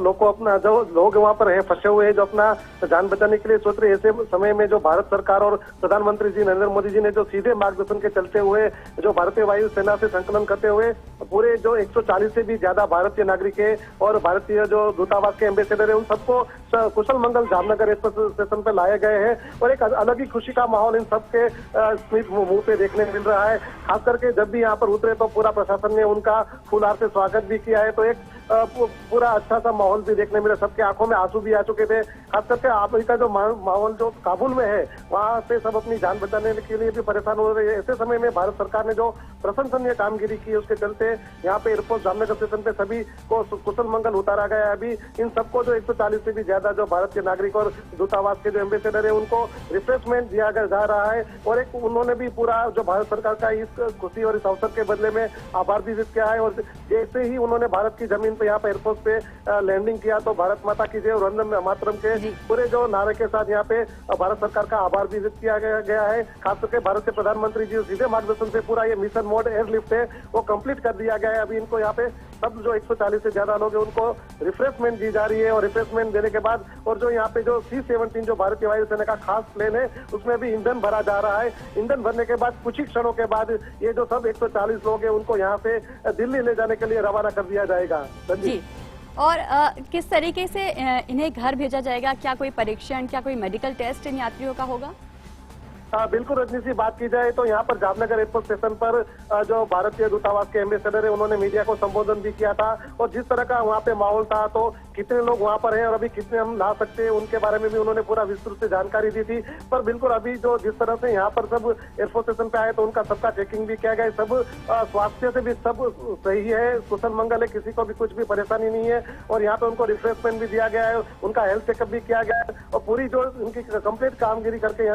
जो लोग वहाँ पर है फंसे हुए हैं, जो अपना जान बचाने के लिए सोच रहे हैं, ऐसे समय में जो भारत सरकार और प्रधानमंत्री जी नरेंद्र मोदी जी ने जो सीधे मार्गदर्शन के चलते हुए जो भारतीय वायुसेना से संकलन करते हुए पूरे जो 140 से भी ज्यादा भारतीय नागरिक है और भारतीय जो दूतावास के एम्बेसडर है, उन सबको कुशल मंगल जामनगर स्टेशन पर लाए गए हैं और एक अलग ही खुशी का माहौल इन सबके स्मित मुंह पे देखने मिल रहा है। खास करके जब भी यहाँ पर उतरे तो पूरा प्रशासन ने उनका फूलहार से स्वागत भी किया है, तो एक पूरा अच्छा सा माहौल भी देखने मिला। सबके आंखों में आंसू भी आ चुके थे। खास करके अभी का जो माहौल जो काबुल में है, वहाँ से सब अपनी जान बचाने के लिए भी परेशान हो रहे हैं। ऐसे समय में भारत सरकार ने जो प्रशंसनीय कामगिरी की, उसके चलते यहाँ पे एयरपोर्ट जामनगर स्टेशन पे सभी को कुशल मंगल उतारा गया है। अभी इन सबको जो 140 से भी ज्यादा जो भारतीय नागरिक और दूतावास के जो एम्बेसडर है, उनको रिफ्रेशमेंट दिया जा रहा है और एक उन्होंने भी पूरा जो भारत सरकार का इस खुशी और इस अवसर के बदले में आभार भी व्यक्त किया है। और जैसे ही उन्होंने भारत की जमीन पे यहाँ पे एयरपोर्ट पे लैंडिंग किया तो भारत माता की जय और वंदे मातरम के पूरे जो नारे के साथ यहाँ पे भारत सरकार का आभार भी व्यक्त किया गया है। खास करके भारत के प्रधानमंत्री जी सीधे मार्गदर्शन से पूरा ये मिशन मोड एयरलिफ्ट है वो कंप्लीट कर दिया गया है। अभी इनको यहाँ पे सब जो 140 से ज्यादा लोग हैं उनको रिफ्रेशमेंट दी जा रही है और रिफ्रेशमेंट देने के बाद और जो यहाँ पे जो C-17 जो भारतीय वायुसेना का खास प्लेन है उसमें भी ईंधन भरा जा रहा है। ईंधन भरने के बाद कुछ ही क्षणों के बाद ये जो सब 140 लोग हैं उनको यहाँ से दिल्ली ले जाने के लिए रवाना कर दिया जाएगा। जी, और किस तरीके से इन्हें घर भेजा जाएगा? क्या कोई परीक्षण, क्या कोई मेडिकल टेस्ट इन यात्रियों का होगा? बिल्कुल रजनी सी, बात की जाए तो यहाँ पर जामनगर एयरपोर्ट स्टेशन पर जो भारतीय दूतावास के एम्बेसडर है उन्होंने मीडिया को संबोधन भी किया था और जिस तरह का वहाँ पे माहौल था तो कितने लोग वहाँ पर हैं और अभी कितने हम ला सकते हैं उनके बारे में भी उन्होंने पूरा विस्तृत से जानकारी दी थी। पर बिल्कुल अभी जो जिस तरह से यहाँ पर सब एयरपोर्ट स्टेशन पे आए तो उनका सबका चेकिंग भी किया गया, सब स्वास्थ्य से भी सब सही है, कुशल मंगल है, किसी को भी कुछ भी परेशानी नहीं है और यहाँ पे उनको रिफ्रेशमेंट भी दिया गया है, उनका हेल्थ चेकअप भी किया गया है और पूरी जो उनकी कंप्लीट कामगिरी करके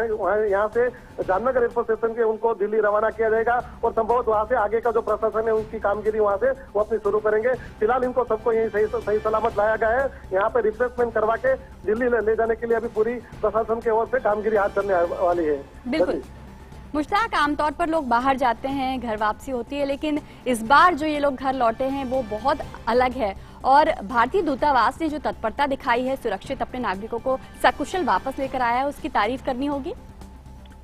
यहाँ से जामनगर एयरपोर्ट स्टेशन के उनको दिल्ली रवाना किया जाएगा और संभवतः वहाँ से आगे का जो प्रशासन है उनकी कामगिरी वहाँ से वो अपनी शुरू करेंगे। फिलहाल इनको सबको यही सही सलामत लाया गया है। यहाँ पे रिफ्रेशमेंट करवा के दिल्ली ले जाने के लिए अभी पूरी प्रशासन की ओर से कामगिरी हाथ चलने वाली है। बिल्कुल मुश्ताक, आमतौर पर लोग बाहर जाते हैं, घर वापसी होती है, लेकिन इस बार जो ये लोग घर लौटे हैं वो बहुत अलग है और भारतीय दूतावास ने जो तत्परता दिखाई है, सुरक्षित अपने नागरिकों को सकुशल वापस लेकर आया है, उसकी तारीफ करनी होगी।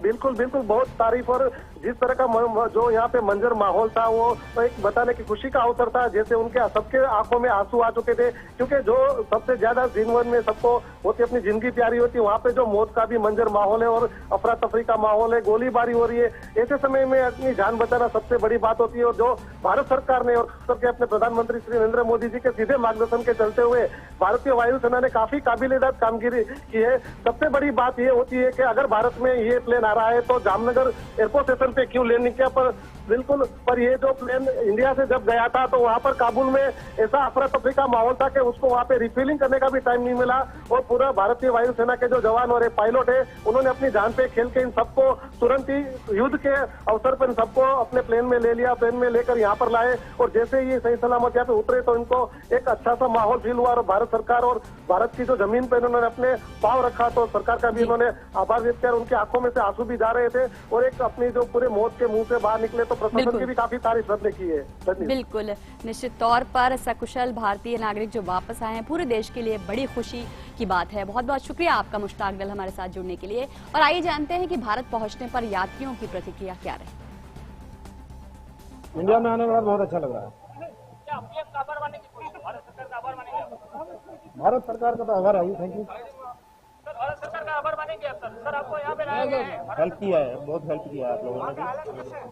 बिल्कुल बिल्कुल, बहुत तारीफ। और जिस तरह का जो यहाँ पे मंजर माहौल था वो एक बताने की खुशी का अवसर था, जैसे उनके सबके आंखों में आंसू आ चुके थे क्योंकि जो सबसे ज्यादा जीवन में सबको होती अपनी जिंदगी प्यारी होती है, वहाँ पे जो मौत का भी मंजर माहौल है और अफरा तफरी का माहौल है, गोलीबारी हो रही है। ऐसे समय में अपनी जान बचाना सबसे बड़ी बात होती है और जो भारत सरकार ने और करके अपने प्रधानमंत्री श्री नरेंद्र मोदी जी के सीधे मार्गदर्शन के चलते हुए भारतीय वायुसेना ने काफी काबिल-ए-दाद कामगिरी की है। सबसे बड़ी बात ये होती है कि अगर भारत में ये प्लेन आ रहा है तो जामनगर एयरपोर्ट स्टेशन पे क्यों लैंडिंग किया, पर बिल्कुल पर ये जो प्लेन इंडिया से जब गया था तो वहाँ पर काबुल में ऐसा अफरा तफरी का माहौल था कि उसको वहाँ पे रिफिलिंग करने का भी टाइम नहीं मिला और पूरा भारतीय वायुसेना के जो जवान और पायलट है उन्होंने अपनी जान पे खेल के इन सबको तुरंत ही युद्ध के अवसर पर इन सबको अपने प्लेन में ले लिया, प्लेन में लेकर यहाँ पर लाए और जैसे ये सही सलामत यहाँ पे उतरे तो इनको एक अच्छा सा माहौल फील हुआ और भारत सरकार और भारत की जो जमीन पे इन्होंने अपने पांव रखा तो सरकार का भी इन्होंने आभार व्यक्त किया। उनकी आंखों में से आंसू भी जा रहे थे और एक अपनी जो पूरे मौत के मुंह से बाहर निकले तो प्रशासन की भी काफी तारीफ करने की है। बिल्कुल, निश्चित तौर पर सकुशल भारतीय नागरिक जो वापस आए हैं पूरे देश के लिए बड़ी खुशी की बात है। बहुत बहुत शुक्रिया आपका मुश्ताक दल हमारे साथ जुड़ने के लिए। और आइए जानते हैं कि भारत पहुंचने पर यात्रियों की प्रतिक्रिया क्या रही। इंडिया में आने के बाद बहुत अच्छा लग रहा है। भारत सरकार का तो आभार है, थैंक यू। भारत सरकार का आभार मानेंगे आप सर, आपको यहाँ पे लाया गया है, हेल्प किया है, बहुत हेल्प किया है आप लोगों ने।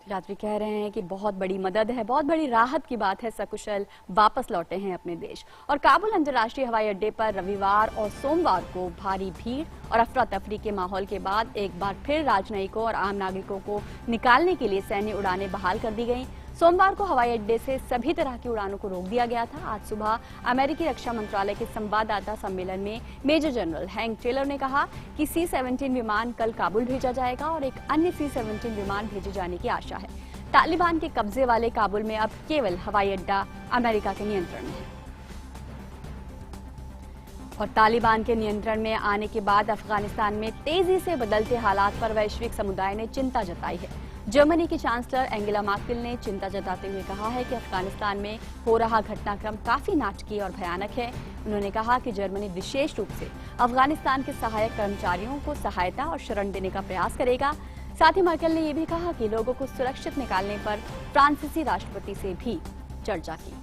यात्री कह रहे हैं कि बहुत बड़ी मदद है, बहुत बड़ी राहत की बात है, सकुशल वापस लौटे हैं अपने देश। और काबुल अंतर्राष्ट्रीय हवाई अड्डे पर रविवार और सोमवार को भारी भीड़ और अफरा तफरी के माहौल के बाद एक बार फिर राजनयिकों और आम नागरिकों को निकालने के लिए सैन्य उड़ानें बहाल कर दी गईं। सोमवार को हवाई अड्डे से सभी तरह की उड़ानों को रोक दिया गया था। आज सुबह अमेरिकी रक्षा मंत्रालय के संवाददाता सम्मेलन में मेजर जनरल हैंक टेलर ने कहा कि C-17 विमान कल काबुल भेजा जाएगा और एक अन्य C-17 विमान भेजे जाने की आशा है। तालिबान के कब्जे वाले काबुल में अब केवल हवाई अड्डा अमेरिका के नियंत्रण में है और तालिबान के नियंत्रण में आने के बाद अफगानिस्तान में तेजी से बदलते हालात पर वैश्विक समुदाय ने चिंता जताई है। जर्मनी की चांसलर एंगेला मर्केल ने चिंता जताते हुए कहा है कि अफगानिस्तान में हो रहा घटनाक्रम काफी नाटकीय और भयानक है। उन्होंने कहा कि जर्मनी विशेष रूप से अफगानिस्तान के सहायक कर्मचारियों को सहायता और शरण देने का प्रयास करेगा। साथ ही मर्केल ने यह भी कहा कि लोगों को सुरक्षित निकालने पर फ्रांसीसी राष्ट्रपति से भी चर्चा की।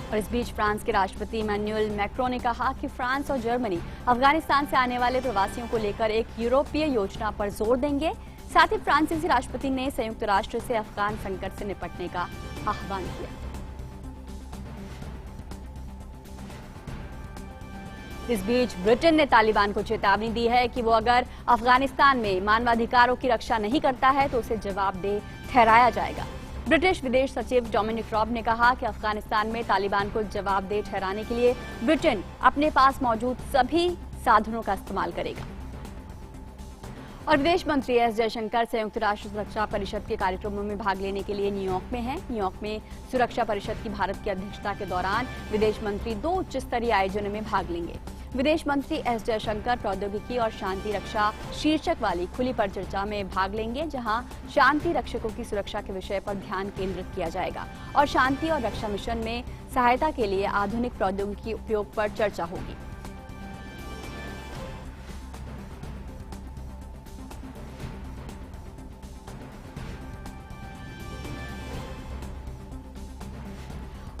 और इस बीच फ्रांस के राष्ट्रपति इमैनुअल मैक्रों ने कहा कि फ्रांस और जर्मनी अफगानिस्तान से आने वाले प्रवासियों को लेकर एक यूरोपीय योजना पर जोर देंगे। साथ ही फ्रांसीसी राष्ट्रपति ने संयुक्त राष्ट्र से अफगान संकट से निपटने का आह्वान किया। इस बीच ब्रिटेन ने तालिबान को चेतावनी दी है कि वो अगर अफगानिस्तान में मानवाधिकारों की रक्षा नहीं करता है तो उसे जवाबदेह ठहराया जाएगा। ब्रिटिश विदेश सचिव डोमिनिक रॉब ने कहा कि अफगानिस्तान में तालिबान को जवाबदेह ठहराने के लिए ब्रिटेन अपने पास मौजूद सभी साधनों का इस्तेमाल करेगा। और विदेश मंत्री एस जयशंकर संयुक्त राष्ट्र सुरक्षा परिषद के कार्यक्रमों में भाग लेने के लिए न्यूयॉर्क में हैं। न्यूयॉर्क में सुरक्षा परिषद की भारत की अध्यक्षता के दौरान विदेश मंत्री 2 उच्च स्तरीय आयोजनों में भाग लेंगे। विदेश मंत्री एस जयशंकर प्रौद्योगिकी और शांति रक्षा शीर्षक वाली खुली परिचर्चा में भाग लेंगे, जहां शांति रक्षकों की सुरक्षा के विषय पर ध्यान केंद्रित किया जाएगा और शांति और रक्षा मिशन में सहायता के लिए आधुनिक प्रौद्योगिकी उपयोग पर चर्चा होगी।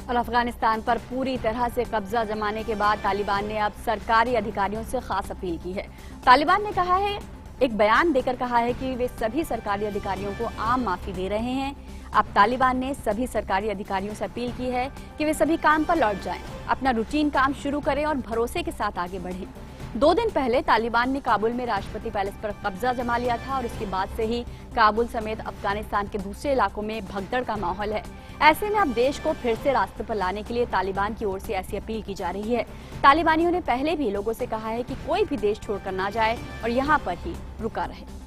और अफगानिस्तान पर पूरी तरह से कब्जा जमाने के बाद तालिबान ने अब सरकारी अधिकारियों से खास अपील की है। तालिबान ने कहा है, एक बयान देकर कहा है कि वे सभी सरकारी अधिकारियों को आम माफी दे रहे हैं। अब तालिबान ने सभी सरकारी अधिकारियों से अपील की है कि वे सभी काम पर लौट जाएं, अपना रूटीन काम शुरू करें और भरोसे के साथ आगे बढ़ें। 2 दिन पहले तालिबान ने काबुल में राष्ट्रपति पैलेस पर कब्जा जमा लिया था और इसके बाद से ही काबुल समेत अफगानिस्तान के दूसरे इलाकों में भगदड़ का माहौल है। ऐसे में अब देश को फिर से रास्ते पर लाने के लिए तालिबान की ओर से ऐसी अपील की जा रही है। तालिबानियों ने पहले भी लोगों से कहा है कि कोई भी देश छोड़कर ना जाए और यहाँ पर ही रुका रहे।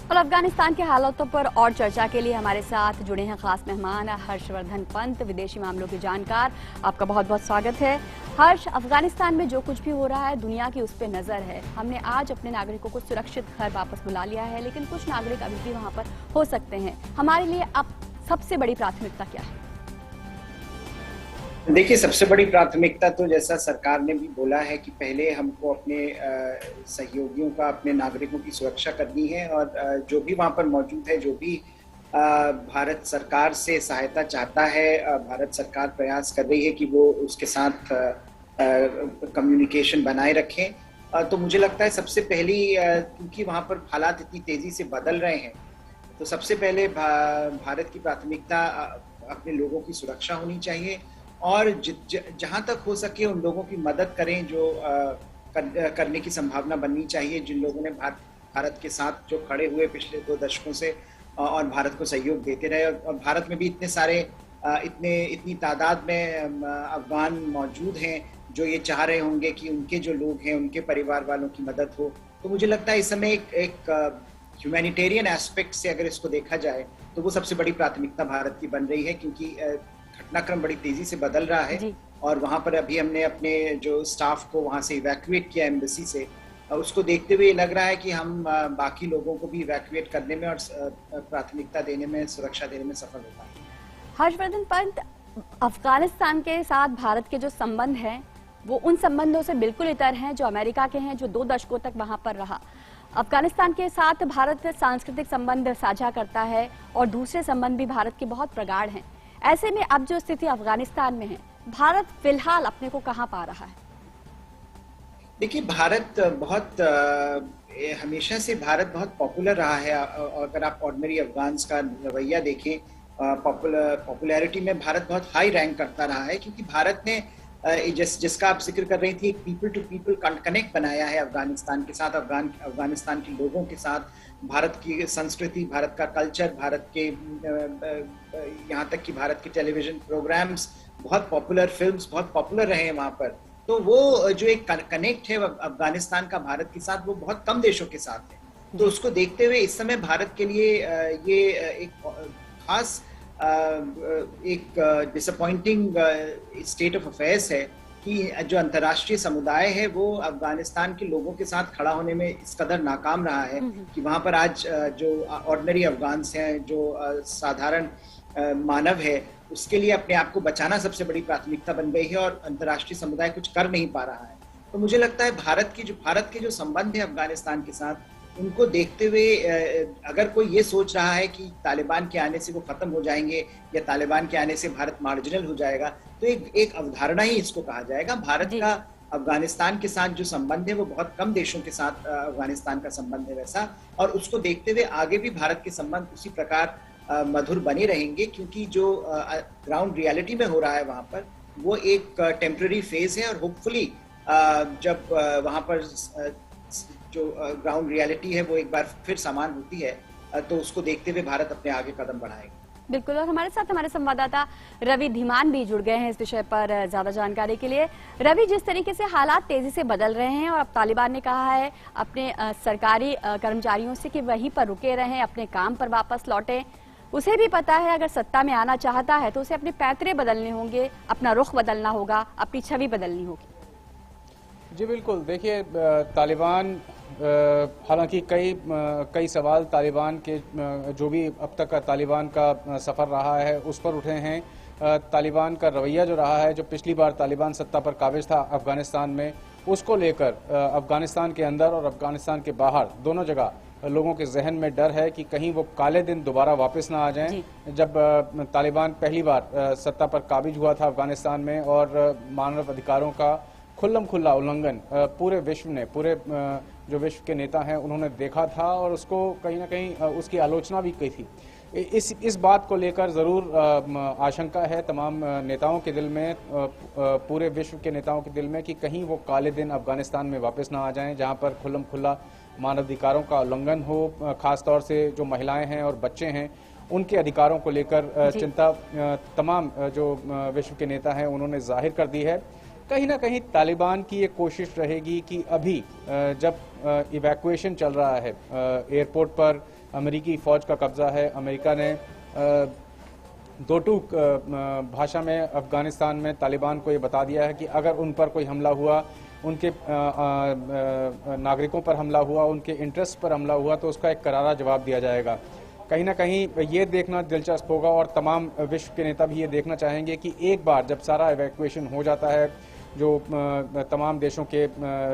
और अफगानिस्तान के हालातों पर और चर्चा के लिए हमारे साथ जुड़े हैं खास मेहमान हर्षवर्धन पंत, विदेशी मामलों के जानकार। आपका बहुत बहुत स्वागत है। हर्ष, अफगानिस्तान में जो कुछ भी हो रहा है दुनिया की उस पर नजर है। हमने आज अपने नागरिकों को सुरक्षित घर वापस बुला लिया है, लेकिन कुछ नागरिक अभी भी वहां पर हो सकते हैं। हमारे लिए अब सबसे बड़ी प्राथमिकता क्या है? देखिए, सबसे बड़ी प्राथमिकता तो जैसा सरकार ने भी बोला है कि पहले हमको अपने सहयोगियों का, अपने नागरिकों की सुरक्षा करनी है और जो भी वहाँ पर मौजूद है, जो भी भारत सरकार से सहायता चाहता है, भारत सरकार प्रयास कर रही है कि वो उसके साथ कम्युनिकेशन बनाए रखें। तो मुझे लगता है सबसे पहली, क्योंकि वहाँ पर हालात इतनी तेजी से बदल रहे हैं, तो सबसे पहले भारत की प्राथमिकता अपने लोगों की सुरक्षा होनी चाहिए और जहां तक हो सके उन लोगों की मदद करें जो करने की संभावना बननी चाहिए, जिन लोगों ने भारत के साथ जो खड़े हुए पिछले 2 दशकों से और भारत को सहयोग देते रहे। और भारत में भी इतने सारे इतनी तादाद में अफगान मौजूद हैं जो ये चाह रहे होंगे कि उनके जो लोग हैं उनके परिवार वालों की मदद हो। तो मुझे लगता है इस समय एक ह्यूमैनिटेरियन एस्पेक्ट से अगर इसको देखा जाए तो वो सबसे बड़ी प्राथमिकता भारत की बन रही है, क्योंकि घटनाक्रम बड़ी तेजी से बदल रहा है और वहां पर अभी हमने अपने जो स्टाफ को वहां से इवैक्यूएट किया एम्बेसी से, उसको देखते हुए लग रहा है कि हम बाकी लोगों को भी इवैक्यूएट करने में और प्राथमिकता देने में, सुरक्षा देने में सफल होता है। हर्षवर्धन पंत, अफगानिस्तान के साथ भारत के जो संबंध हैं वो उन संबंधों से बिल्कुल इतर हैं जो अमेरिका के हैं, जो 2 दशकों तक वहां पर रहा। अफगानिस्तान के साथ भारत सांस्कृतिक संबंध साझा करता है और दूसरे संबंध भी भारत के बहुत प्रगाढ़ हैं। ऐसे में अब जो स्थिति अफगानिस्तान में है, भारत फिलहाल अपने को कहां पा रहा है? देखिए, भारत बहुत हमेशा से भारत बहुत पॉपुलर रहा है। अगर आप ऑर्डिनरी अफगान्स का रवैया देखें, पॉपुलैरिटी में भारत बहुत हाई रैंक करता रहा है, क्योंकि भारत ने जिसका आप जिक्र कर रही थी, एक पीपल टू पीपल कनेक्ट बनाया है अफगानिस्तान के साथ, अफगानिस्तान के लोगों के साथ। भारत की संस्कृति, भारत का कल्चर, भारत के यहाँ तक कि भारत के टेलीविजन प्रोग्राम्स बहुत पॉपुलर, फिल्म्स बहुत पॉपुलर रहे हैं वहाँ पर। तो वो जो एक कनेक्ट है अफगानिस्तान का भारत के साथ, वो बहुत कम देशों के साथ है। तो उसको देखते हुए इस समय भारत के लिए ये एक खास एक डिसअपॉइंटिंग स्टेट ऑफ अफेयर्स है कि जो अंतर्राष्ट्रीय समुदाय है वो अफगानिस्तान के लोगों के साथ खड़ा होने में इस कदर नाकाम रहा है कि वहाँ पर आज जो ऑर्डिनरी अफगान्स हैं, जो साधारण मानव है, उसके लिए अपने आप को बचाना सबसे बड़ी प्राथमिकता बन गई है और अंतर्राष्ट्रीय समुदाय कुछ कर नहीं पा रहा है। तो मुझे लगता है भारत के जो संबंध है अफगानिस्तान के साथ, उनको देखते हुए अगर कोई ये सोच रहा है कि तालिबान के आने से वो खत्म हो जाएंगे या तालिबान के आने से भारत मार्जिनल हो जाएगा, तो एक अवधारणा ही इसको कहा जाएगा। भारत का अफगानिस्तान के साथ जो संबंध है वो बहुत कम देशों के साथ अफगानिस्तान का संबंध है वैसा, और उसको देखते हुए आगे भी भारत के संबंध उसी प्रकार मधुर बने रहेंगे, क्योंकि जो ग्राउंड रियलिटी में हो रहा है वहाँ पर वो एक टेम्पररी फेज है और होपफुली जब वहाँ पर जो ग्राउंड रियलिटी है वो एक बार फिर समान होती है तो उसको देखते हुए भारत अपने आगे कदम बढ़ाएगा। बिल्कुल, और हमारे साथ हमारे संवाददाता रवि धीमान भी जुड़ गए हैं इस विषय पर ज्यादा जानकारी के लिए। रवि, जिस तरीके से हालात तेजी से बदल रहे हैं और अब तालिबान ने कहा है अपने सरकारी कर्मचारियों से कि वहीं पर रुके रहें, अपने काम पर वापस लौटें, उसे भी पता है अगर सत्ता में आना चाहता है तो उसे अपने पैतरे बदलने होंगे, अपना रुख बदलना होगा, अपनी छवि बदलनी होगी। जी बिल्कुल, देखिए तालिबान हालांकि कई सवाल तालिबान के जो भी अब तक का तालिबान का सफ़र रहा है उस पर उठे हैं। तालिबान का रवैया जो रहा है, जो पिछली बार तालिबान सत्ता पर काबिज था अफगानिस्तान में, उसको लेकर अफगानिस्तान के अंदर और अफगानिस्तान के बाहर दोनों जगह लोगों के जहन में डर है कि कहीं वो काले दिन दोबारा वापस ना आ जाएं। जब तालिबान पहली बार सत्ता पर काबिज हुआ था अफगानिस्तान में और मानव अधिकारों का खुल्लम खुल्ला उल्लंघन पूरे विश्व ने, पूरे जो विश्व के नेता हैं उन्होंने देखा था और उसको कहीं ना कहीं उसकी आलोचना भी की थी। इस बात को लेकर ज़रूर आशंका है तमाम नेताओं के दिल में, पूरे विश्व के नेताओं के दिल में, कि कहीं वो काले दिन अफगानिस्तान में वापस ना आ जाएं जहां पर खुल्लम खुल्ला मानवाधिकारों का उल्लंघन हो। खास तौर से जो महिलाएं हैं और बच्चे हैं उनके अधिकारों को लेकर चिंता तमाम जो विश्व के नेता हैं उन्होंने जाहिर कर दी है। कहीं ना कहीं तालिबान की ये कोशिश रहेगी कि अभी जब इवैक्यूएशन चल रहा है, एयरपोर्ट पर अमेरिकी फौज का कब्जा है, अमेरिका ने दो टूक भाषा में अफगानिस्तान में तालिबान को ये बता दिया है कि अगर उन पर कोई हमला हुआ, उनके नागरिकों पर हमला हुआ, उनके इंटरेस्ट पर हमला हुआ तो उसका एक करारा जवाब दिया जाएगा। कहीं ना कहीं ये देखना दिलचस्प होगा और तमाम विश्व के नेता भी ये देखना चाहेंगे कि एक बार जब सारा इवैक्यूएशन हो जाता है, जो तमाम देशों के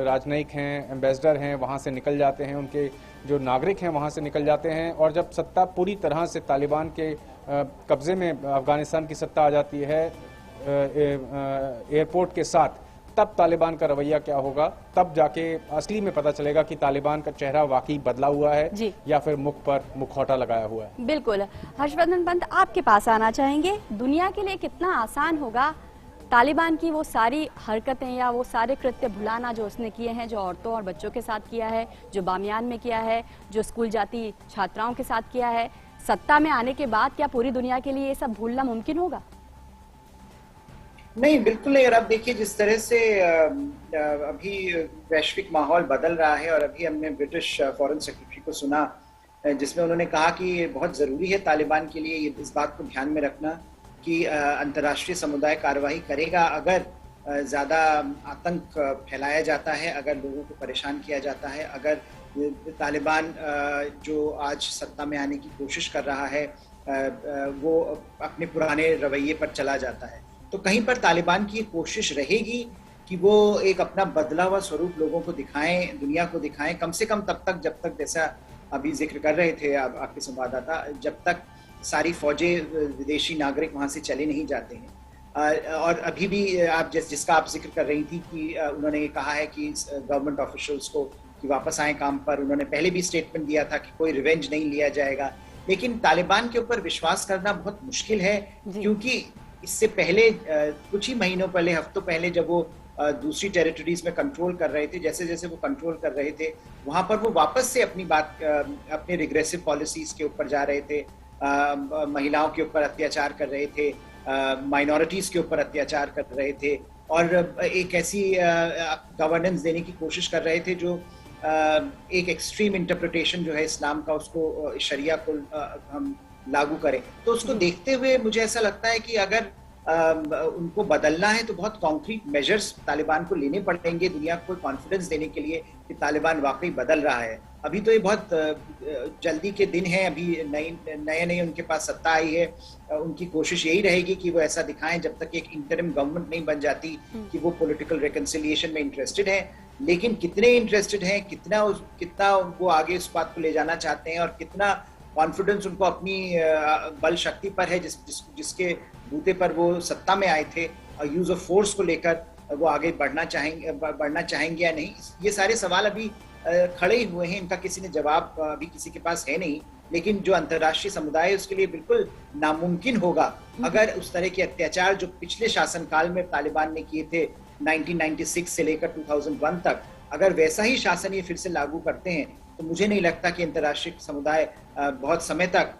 राजनयिक हैं, एम्बेसडर हैं, वहाँ से निकल जाते हैं, उनके जो नागरिक हैं वहाँ से निकल जाते हैं और जब सत्ता पूरी तरह से तालिबान के कब्जे में अफगानिस्तान की सत्ता आ जाती है एयरपोर्ट के साथ, तब तालिबान का रवैया क्या होगा, तब जाके असली में पता चलेगा कि तालिबान का चेहरा वाकई बदला हुआ है या फिर मुख पर मुखौटा लगाया हुआ है। बिल्कुल, हर्षवर्धन पंत आपके पास आना चाहेंगे। दुनिया के लिए कितना आसान होगा तालिबान की वो सारी हरकतें या वो सारे कृत्य भुलाना जो उसने किए हैं, जो औरतों और बच्चों के साथ किया है, जो बामियान में किया है, जो स्कूल जाती छात्राओं के साथ किया है। सत्ता में आने के बाद क्या पूरी दुनिया के लिए ये सब भूलना मुमकिन होगा? नहीं, बिल्कुल नहीं। और अब देखिए जिस तरह से अभी वैश्विक माहौल बदल रहा है और अभी हमने ब्रिटिश फॉरेन सेक्रेटरी को सुना जिसमें उन्होंने कहा कि बहुत ज़रूरी है तालिबान के लिए इस बात को ध्यान में रखना कि अंतर्राष्ट्रीय समुदाय कार्रवाई करेगा अगर ज़्यादा आतंक फैलाया जाता है, अगर लोगों को परेशान किया जाता है, अगर तालिबान जो आज सत्ता में आने की कोशिश कर रहा है वो अपने पुराने रवैये पर चला जाता है, तो कहीं पर तालिबान की कोशिश रहेगी कि वो एक अपना बदला हुआ स्वरूप लोगों को दिखाएं, दुनिया को दिखाएं, कम से कम तब तक जब तक, जैसा अभी जिक्र कर रहे थे आपके संवाददाता, जब तक सारी फौजें विदेशी नागरिक वहां से चले नहीं जाते हैं। और अभी भी आप जिसका आप जिक्र कर रही थी कि उन्होंने कहा है कि गवर्नमेंट ऑफिशियल्स को कि वापस आए काम पर। उन्होंने पहले भी स्टेटमेंट दिया था कि कोई रिवेंज नहीं लिया जाएगा, लेकिन तालिबान के ऊपर विश्वास करना बहुत मुश्किल है क्योंकि इससे पहले कुछ ही महीनों पहले, हफ्तों पहले जब वो दूसरी टेरिटरीज में कंट्रोल कर रहे थे, जैसे जैसे वो कंट्रोल कर रहे थे वहां पर वो वापस से अपने रिग्रेसिव पॉलिसीज के ऊपर जा रहे थे, महिलाओं के ऊपर अत्याचार कर रहे थे, माइनॉरिटीज के ऊपर अत्याचार कर रहे थे और एक ऐसी गवर्नेंस देने की कोशिश कर रहे थे जो एक एक्सट्रीम इंटरप्रिटेशन जो है इस्लाम का, उसको शरिया को हम लागू करें। तो उसको देखते हुए मुझे ऐसा लगता है कि अगर उनको बदलना है तो बहुत कॉन्क्रीट मेजर्स तालिबान को लेने पड़ेंगे दुनिया को कॉन्फिडेंस देने के लिए कि तालिबान वाकई बदल रहा है। अभी तो ये बहुत जल्दी के दिन है, अभी नए उनके पास सत्ता आई है, उनकी कोशिश यही रहेगी कि वो ऐसा दिखाएं जब तक एक इंटरिम गवर्नमेंट नहीं बन जाती कि वो पॉलिटिकल रिकंसिलिएशन में इंटरेस्टेड है। लेकिन कितने इंटरेस्टेड हैं, कितना उनको आगे इस बात को ले जाना चाहते हैं और कितना कॉन्फिडेंस उनको अपनी बल शक्ति पर है जिसके बूते पर वो सत्ता में आए थे, और यूज ऑफ फोर्स को लेकर वो आगे बढ़ना चाहेंगे या नहीं, ये सारे सवाल अभी खड़े ही हुए हैं। इनका किसी ने जवाब अभी किसी के पास है नहीं, लेकिन जो अंतर्राष्ट्रीय समुदाय है उसके लिए बिल्कुल नामुमकिन होगा अगर उस तरह के अत्याचार जो पिछले शासनकाल में तालिबान ने किए थे 1996 से लेकर 2001 तक, अगर वैसा ही शासन ये फिर से लागू करते हैं तो मुझे नहीं लगता कि अंतर्राष्ट्रीय समुदाय बहुत समय तक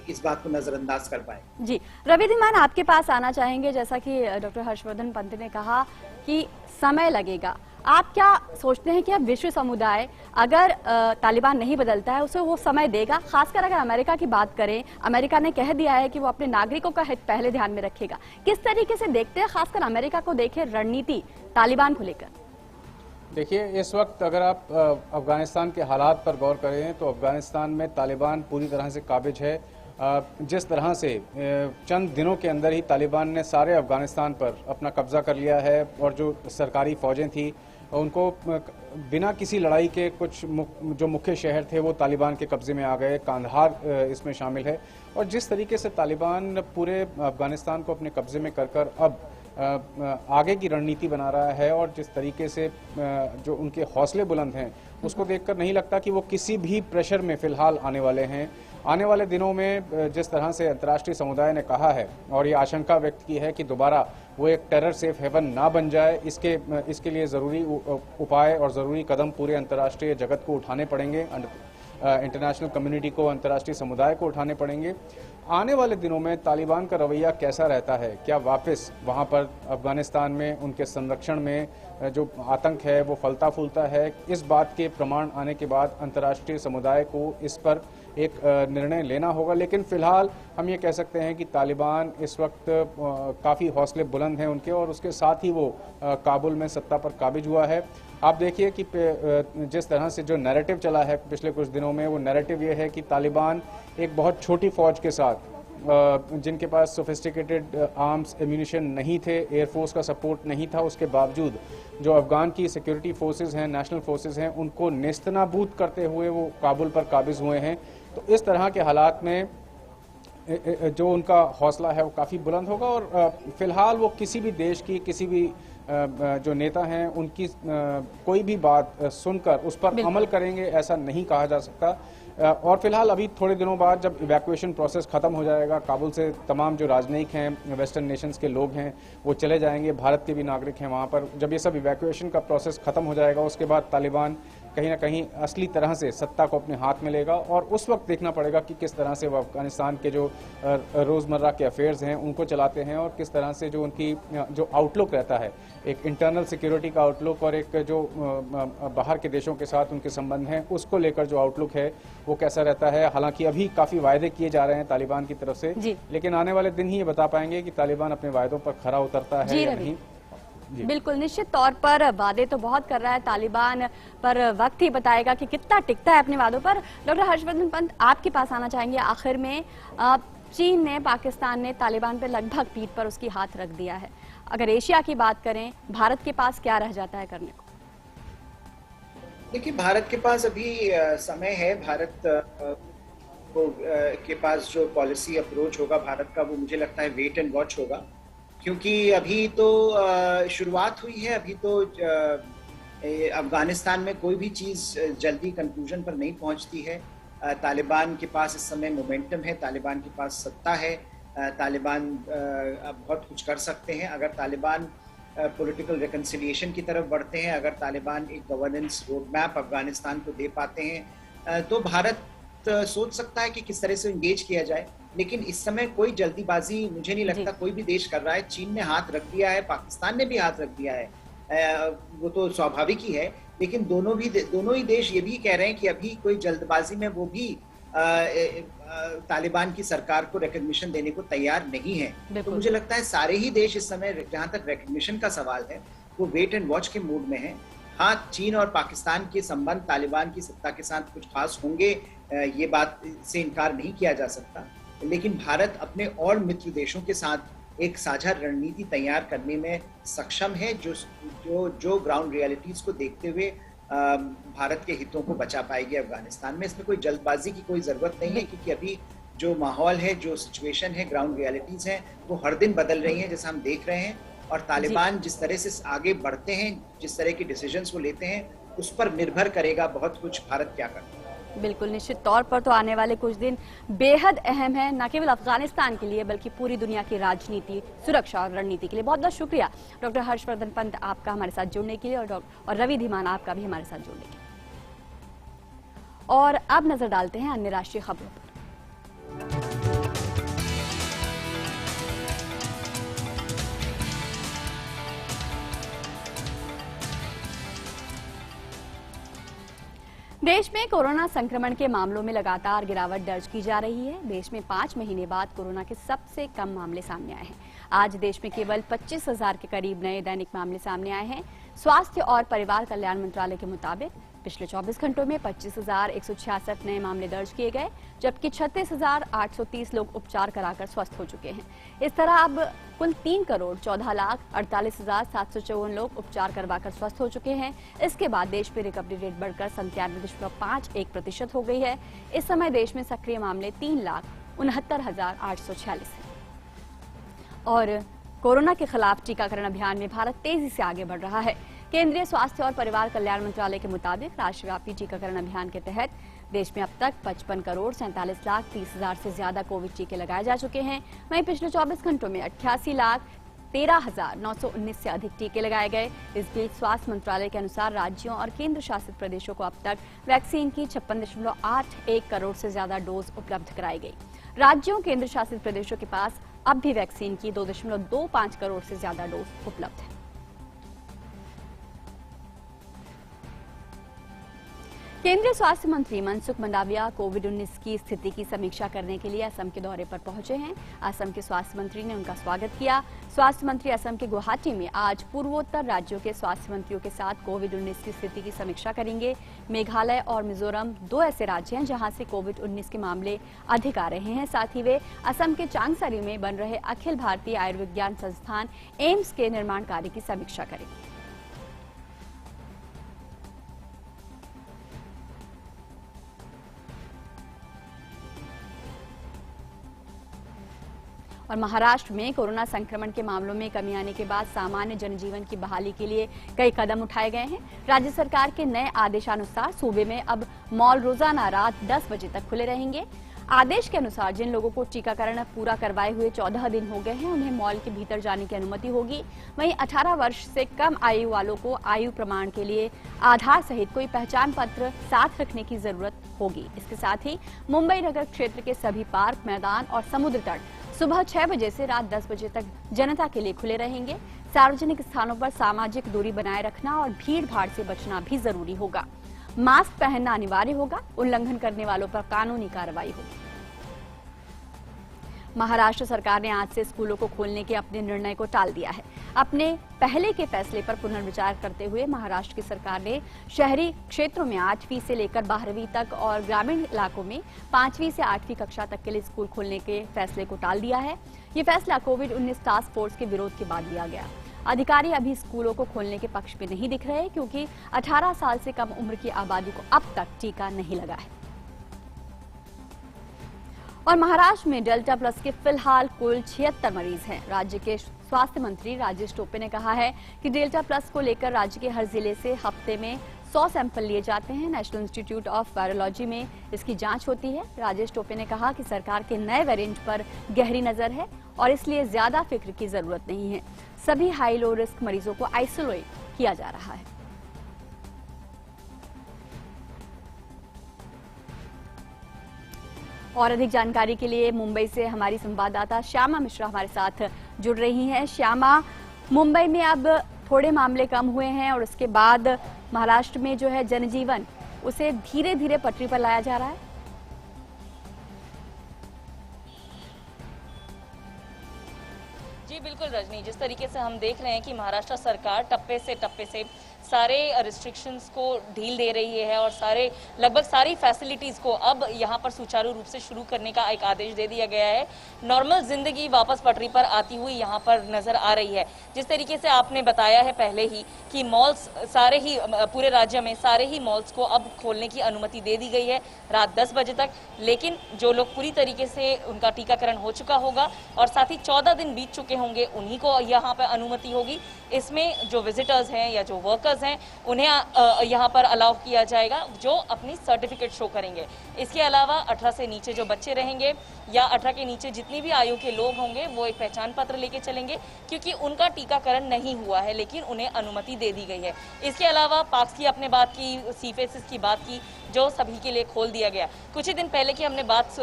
इस बात को नजरअंदाज कर पाए। जी, रवि धीमान आपके पास आना चाहेंगे। जैसा कि डॉक्टर हर्षवर्धन पंत ने कहा कि समय लगेगा, आप क्या सोचते हैं कि अब विश्व समुदाय अगर तालिबान नहीं बदलता है उसे वो समय देगा? खासकर अगर अमेरिका की बात करें, अमेरिका ने कह दिया है कि वो अपने नागरिकों का हित पहले ध्यान में रखेगा। किस तरीके से देखते हैं, खासकर अमेरिका को देखें रणनीति तालिबान को लेकर? देखिए, इस वक्त अगर आप अफगानिस्तान के हालात पर गौर करें तो अफगानिस्तान में तालिबान पूरी तरह से काबिज है। जिस तरह से चंद दिनों के अंदर ही तालिबान ने सारे अफगानिस्तान पर अपना कब्जा कर लिया है और जो सरकारी फौजें थी उनको बिना किसी लड़ाई के कुछ जो मुख्य शहर थे वो तालिबान के कब्जे में आ गए। कांधार इसमें शामिल है। और जिस तरीके से तालिबान पूरे अफगानिस्तान को अपने कब्जे में कर अब आगे की रणनीति बना रहा है और जिस तरीके से जो उनके हौसले बुलंद हैं उसको देखकर नहीं लगता कि वो किसी भी प्रेशर में फिलहाल आने वाले हैं। आने वाले दिनों में जिस तरह से अंतर्राष्ट्रीय समुदाय ने कहा है और ये आशंका व्यक्त की है कि दोबारा वो एक टेरर सेफ हेवन ना बन जाए, इसके लिए ज़रूरी उपाय और ज़रूरी कदम पूरे अंतर्राष्ट्रीय जगत को उठाने पड़ेंगे, इंटरनेशनल कम्युनिटी को, अंतर्राष्ट्रीय समुदाय को उठाने पड़ेंगे। आने वाले दिनों में तालिबान का रवैया कैसा रहता है, क्या वापस वहां पर अफगानिस्तान में उनके संरक्षण में जो आतंक है वो फलता फूलता है, इस बात के प्रमाण आने के बाद अंतर्राष्ट्रीय समुदाय को इस पर एक निर्णय लेना होगा। लेकिन फिलहाल हम ये कह सकते हैं कि तालिबान इस वक्त काफ़ी हौसले बुलंद हैं उनके और उसके साथ ही वो काबुल में सत्ता पर काबिज हुआ है। आप देखिए कि जिस तरह से जो नैरेटिव चला है पिछले कुछ दिनों में, वो नैरेटिव ये है कि तालिबान एक बहुत छोटी फौज के साथ जिनके पास सोफिस्टिकेटेड आर्म्स एम्यूनिशन नहीं थे, एयरफोर्स का सपोर्ट नहीं था, उसके बावजूद जो अफगान की सिक्योरिटी फोर्सेस हैं, नेशनल फोर्सेस हैं, उनको नेस्तनाबूद करते हुए वो काबुल पर काबिज हुए हैं। तो इस तरह के हालात में जो उनका हौसला है वो काफ़ी बुलंद होगा और फिलहाल वो किसी भी देश की, किसी भी जो नेता हैं उनकी कोई भी बात सुनकर उस पर अमल करेंगे ऐसा नहीं कहा जा सकता। और फिलहाल अभी थोड़े दिनों बाद जब इवैक्यूएशन प्रोसेस खत्म हो जाएगा, काबुल से तमाम जो राजनयिक हैं, वेस्टर्न नेशंस के लोग हैं, वो चले जाएंगे, भारत के भी नागरिक हैं वहाँ पर। जब ये सब इवैक्यूएशन का प्रोसेस खत्म हो जाएगा उसके बाद तालिबान कहीं ना कहीं असली तरह से सत्ता को अपने हाथ में लेगा और उस वक्त देखना पड़ेगा कि किस तरह से वो अफगानिस्तान के जो रोज़मर्रा के अफेयर्स हैं उनको चलाते हैं और किस तरह से जो उनकी जो आउटलुक रहता है, एक इंटरनल सिक्योरिटी का आउटलुक और एक जो बाहर के देशों के साथ उनके संबंध हैं उसको लेकर जो आउटलुक है वो कैसा रहता है। हालांकि अभी काफ़ी वायदे किए जा रहे हैं तालिबान की तरफ से, लेकिन आने वाले दिन ही ये बता पाएंगे कि तालिबान अपने वायदों पर खरा उतरता है या नहीं। बिल्कुल, निश्चित तौर पर वादे तो बहुत कर रहा है तालिबान, पर वक्त ही बताएगा कि कितना टिकता है अपने वादों पर। डॉक्टर हर्षवर्धन पंत, आपके पास आना चाहेंगे आखिर में। चीन ने, पाकिस्तान ने तालिबान पर लगभग पीठ पर उसकी हाथ रख दिया है। अगर एशिया की बात करें, भारत के पास क्या रह जाता है करने को? देखिए, भारत के पास अभी समय है। भारत के पास जो पॉलिसी अप्रोच होगा भारत का, वो मुझे लगता है वेट एंड वॉच होगा, क्योंकि अभी तो शुरुआत हुई है। अभी तो अफगानिस्तान में कोई भी चीज़ जल्दी कंक्लूजन पर नहीं पहुंचती है। तालिबान के पास इस समय मोमेंटम है, तालिबान के पास सत्ता है, तालिबान बहुत कुछ कर सकते हैं। अगर तालिबान पॉलिटिकल रिकन्सिलिएशन की तरफ बढ़ते हैं, अगर तालिबान एक गवर्नेंस रोड मैप अफगानिस्तान को दे पाते हैं, तो भारत सोच सकता है कि किस तरह से इंगेज किया जाए। लेकिन इस समय कोई जल्दीबाजी मुझे नहीं लगता कोई भी देश कर रहा है। चीन ने हाथ रख दिया है, पाकिस्तान ने भी हाथ रख दिया है, वो तो स्वाभाविक ही है। लेकिन दोनों ही देश ये भी कह रहे हैं कि अभी कोई जल्दबाजी में वो भी तालिबान की सरकार को रिकॉग्निशन देने को तैयार नहीं है। तो मुझे लगता है सारे ही देश इस समय, जहां तक रिकॉग्निशन का सवाल है, वो वेट एंड वॉच के मूड में है। हाँ, चीन और पाकिस्तान के संबंध तालिबान की सत्ता के साथ कुछ खास होंगे, ये बात से इनकार नहीं किया जा सकता। लेकिन भारत अपने और मित्र देशों के साथ एक साझा रणनीति तैयार करने में सक्षम है, जो ग्राउंड रियलिटीज को देखते हुए भारत के हितों को बचा पाएगी अफगानिस्तान में। इसमें कोई जल्दबाजी की कोई जरूरत नहीं है, क्योंकि अभी जो माहौल है, जो सिचुएशन है, ग्राउंड रियलिटीज हैं, वो हर दिन बदल रही हैं, जैसा हम देख रहे हैं। और तालिबान जिस तरह से आगे बढ़ते हैं, जिस तरह के डिसीजंस वो लेते हैं, उस पर निर्भर करेगा बहुत कुछ भारत क्या करता है। बिल्कुल, निश्चित तौर पर तो आने वाले कुछ दिन बेहद अहम है, न केवल अफगानिस्तान के लिए बल्कि पूरी दुनिया की राजनीति, सुरक्षा और रणनीति के लिए। बहुत बहुत शुक्रिया डॉक्टर हर्षवर्धन पंत आपका हमारे साथ जुड़ने के लिए, और रवि धीमान आपका भी हमारे साथ जुड़ने के लिए। और अब नजर डालते हैं अन्य राष्ट्रीय खबरों पर। देश में कोरोना संक्रमण के मामलों में लगातार गिरावट दर्ज की जा रही है। देश में 5 महीने बाद कोरोना के सबसे कम मामले सामने आए हैं। आज देश में केवल 25,000 के करीब नए दैनिक मामले सामने आए हैं। स्वास्थ्य और परिवार कल्याण मंत्रालय के मुताबिक पिछले 24 घंटों में 25,166 नए मामले दर्ज किए गए, जबकि 36,830 लोग उपचार कराकर स्वस्थ हो चुके हैं। इस तरह अब कुल 3,14,48,754 लोग उपचार करवाकर स्वस्थ हो चुके हैं। इसके बाद देश में रिकवरी रेट बढ़कर 97.51% हो गई है। इस समय देश में सक्रिय मामले 3,69,846 हैं। और कोरोना के खिलाफ टीकाकरण अभियान में भारत तेजी से आगे बढ़ रहा है। केंद्रीय स्वास्थ्य और परिवार कल्याण मंत्रालय के मुताबिक राष्ट्रव्यापी टीकाकरण अभियान के तहत देश में अब तक 55,47,30,000 से ज्यादा कोविड टीके लगाए जा चुके हैं। वहीं पिछले 24 घंटों में 88,13,919 से अधिक टीके लगाए गए। इस बीच स्वास्थ्य मंत्रालय के अनुसार राज्यों और केंद्र शासित प्रदेशों को अब तक वैक्सीन की 56.81 करोड़ से ज्यादा डोज उपलब्ध कराई गई। राज्यों केंद्र शासित प्रदेशों के पास अब भी वैक्सीन की 2.25 करोड़ से ज्यादा डोज उपलब्ध है। केंद्रीय स्वास्थ्य मंत्री मनसुख मंडाविया कोविड-19 की स्थिति की समीक्षा करने के लिए असम के दौरे पर पहुंचे हैं। असम के स्वास्थ्य मंत्री ने उनका स्वागत किया। स्वास्थ्य मंत्री असम के गुवाहाटी में आज पूर्वोत्तर राज्यों के स्वास्थ्य मंत्रियों के साथ कोविड-19 की स्थिति की समीक्षा करेंगे। मेघालय और मिजोरम 2 ऐसे राज्य हैं जहां से कोविड-19 के मामले अधिक आ रहे हैं। साथ ही वे असम के चांगसरी में बन रहे अखिल भारतीय आयुर्विज्ञान संस्थान एम्स के निर्माण कार्य की समीक्षा करेंगे। और महाराष्ट्र में कोरोना संक्रमण के मामलों में कमी आने के बाद सामान्य जनजीवन की बहाली के लिए कई कदम उठाए गए हैं। राज्य सरकार के नए आदेशानुसार सूबे में अब मॉल रोजाना रात 10 बजे तक खुले रहेंगे। आदेश के अनुसार जिन लोगों को टीकाकरण पूरा करवाए हुए 14 दिन हो गए हैं, उन्हें मॉल के भीतर जाने की अनुमति होगी। वहीं 18 वर्ष से कम आयु वालों को आयु प्रमाण के लिए आधार सहित कोई पहचान पत्र साथ रखने की जरूरत होगी। इसके साथ ही मुंबई नगर क्षेत्र के सभी पार्क, मैदान और समुद्र तट सुबह 6 बजे से रात 10 बजे तक जनता के लिए खुले रहेंगे। सार्वजनिक स्थानों पर सामाजिक दूरी बनाए रखना और भीड़ भाड़ से बचना भी जरूरी होगा। मास्क पहनना अनिवार्य होगा। उल्लंघन करने वालों पर कानूनी कार्रवाई होगी। महाराष्ट्र सरकार ने आज से स्कूलों को खोलने के अपने निर्णय को टाल दिया है। अपने पहले के फैसले पर पुनर्विचार करते हुए महाराष्ट्र की सरकार ने शहरी क्षेत्रों में 8वीं से लेकर 12वीं तक और ग्रामीण इलाकों में 5वीं से 8वीं कक्षा तक के लिए स्कूल खोलने के फैसले को टाल दिया है। ये फैसला कोविड-19 टास्क फोर्स के विरोध के बाद लिया गया। अधिकारी अभी स्कूलों को खोलने के पक्ष में नहीं दिख रहे, क्योंकि 18 साल से कम उम्र की आबादी को अब तक टीका नहीं लगा है। और महाराष्ट्र में डेल्टा प्लस के फिलहाल कुल 76 मरीज हैं। राज्य के स्वास्थ्य मंत्री राजेश टोपे ने कहा है कि डेल्टा प्लस को लेकर राज्य के हर जिले से हफ्ते में 100 सैंपल लिए जाते हैं। नेशनल इंस्टीट्यूट ऑफ वायरोलॉजी में इसकी जांच होती है। राजेश टोपे ने कहा कि सरकार के नए वेरिएंट पर गहरी नजर है और इसलिए ज्यादा फिक्र की जरूरत नहीं है। सभी हाई लो रिस्क मरीजों को आइसोलेट किया जा रहा है। और अधिक जानकारी के लिए मुंबई से हमारी संवाददाता श्यामा मिश्रा हमारे साथ जुड़ रही हैं। श्यामा, मुंबई में अब थोड़े मामले कम हुए हैं और उसके बाद महाराष्ट्र में जो है जनजीवन उसे धीरे धीरे पटरी पर लाया जा रहा है। जी बिल्कुल रजनी, जिस तरीके से हम देख रहे हैं कि महाराष्ट्र सरकार टप्पे से सारे रिस्ट्रिक्शंस को ढील दे रही है और लगभग सारी फैसिलिटीज को अब यहां पर सुचारू रूप से शुरू करने का एक आदेश दे दिया गया है। नॉर्मल जिंदगी वापस पटरी पर आती हुई यहां पर नजर आ रही है। जिस तरीके से आपने बताया है पहले ही कि मॉल्स पूरे राज्य में सारे ही मॉल्स को अब खोलने की अनुमति दे दी गई है रात 10 बजे तक। लेकिन जो लोग पूरी तरीके से उनका टीकाकरण हो चुका होगा और साथ ही 14 दिन बीत चुके होंगे, उन्हीं को यहाँ पर अनुमति होगी। इसमें जो विजिटर्स हैं या जो वर्कर्स हैं उन्हें यहाँ पर अलाउ किया जाएगा, जो अपनी सर्टिफिकेट शो करेंगे। इसके अलावा 18 से नीचे जो बच्चे रहेंगे या 18 के नीचे जितनी भी आयु के लोग होंगे वो एक पहचान पत्र लेके चलेंगे, क्योंकि उनका टीकाकरण नहीं हुआ है लेकिन उन्हें अनुमति दे दी गई है। इसके अलावा पार्क्स की आपने बात की, सीफेसेस की बात की, जो सभी के लिए खोल दिया गया। कुछ ही दिन पहले की हमने बात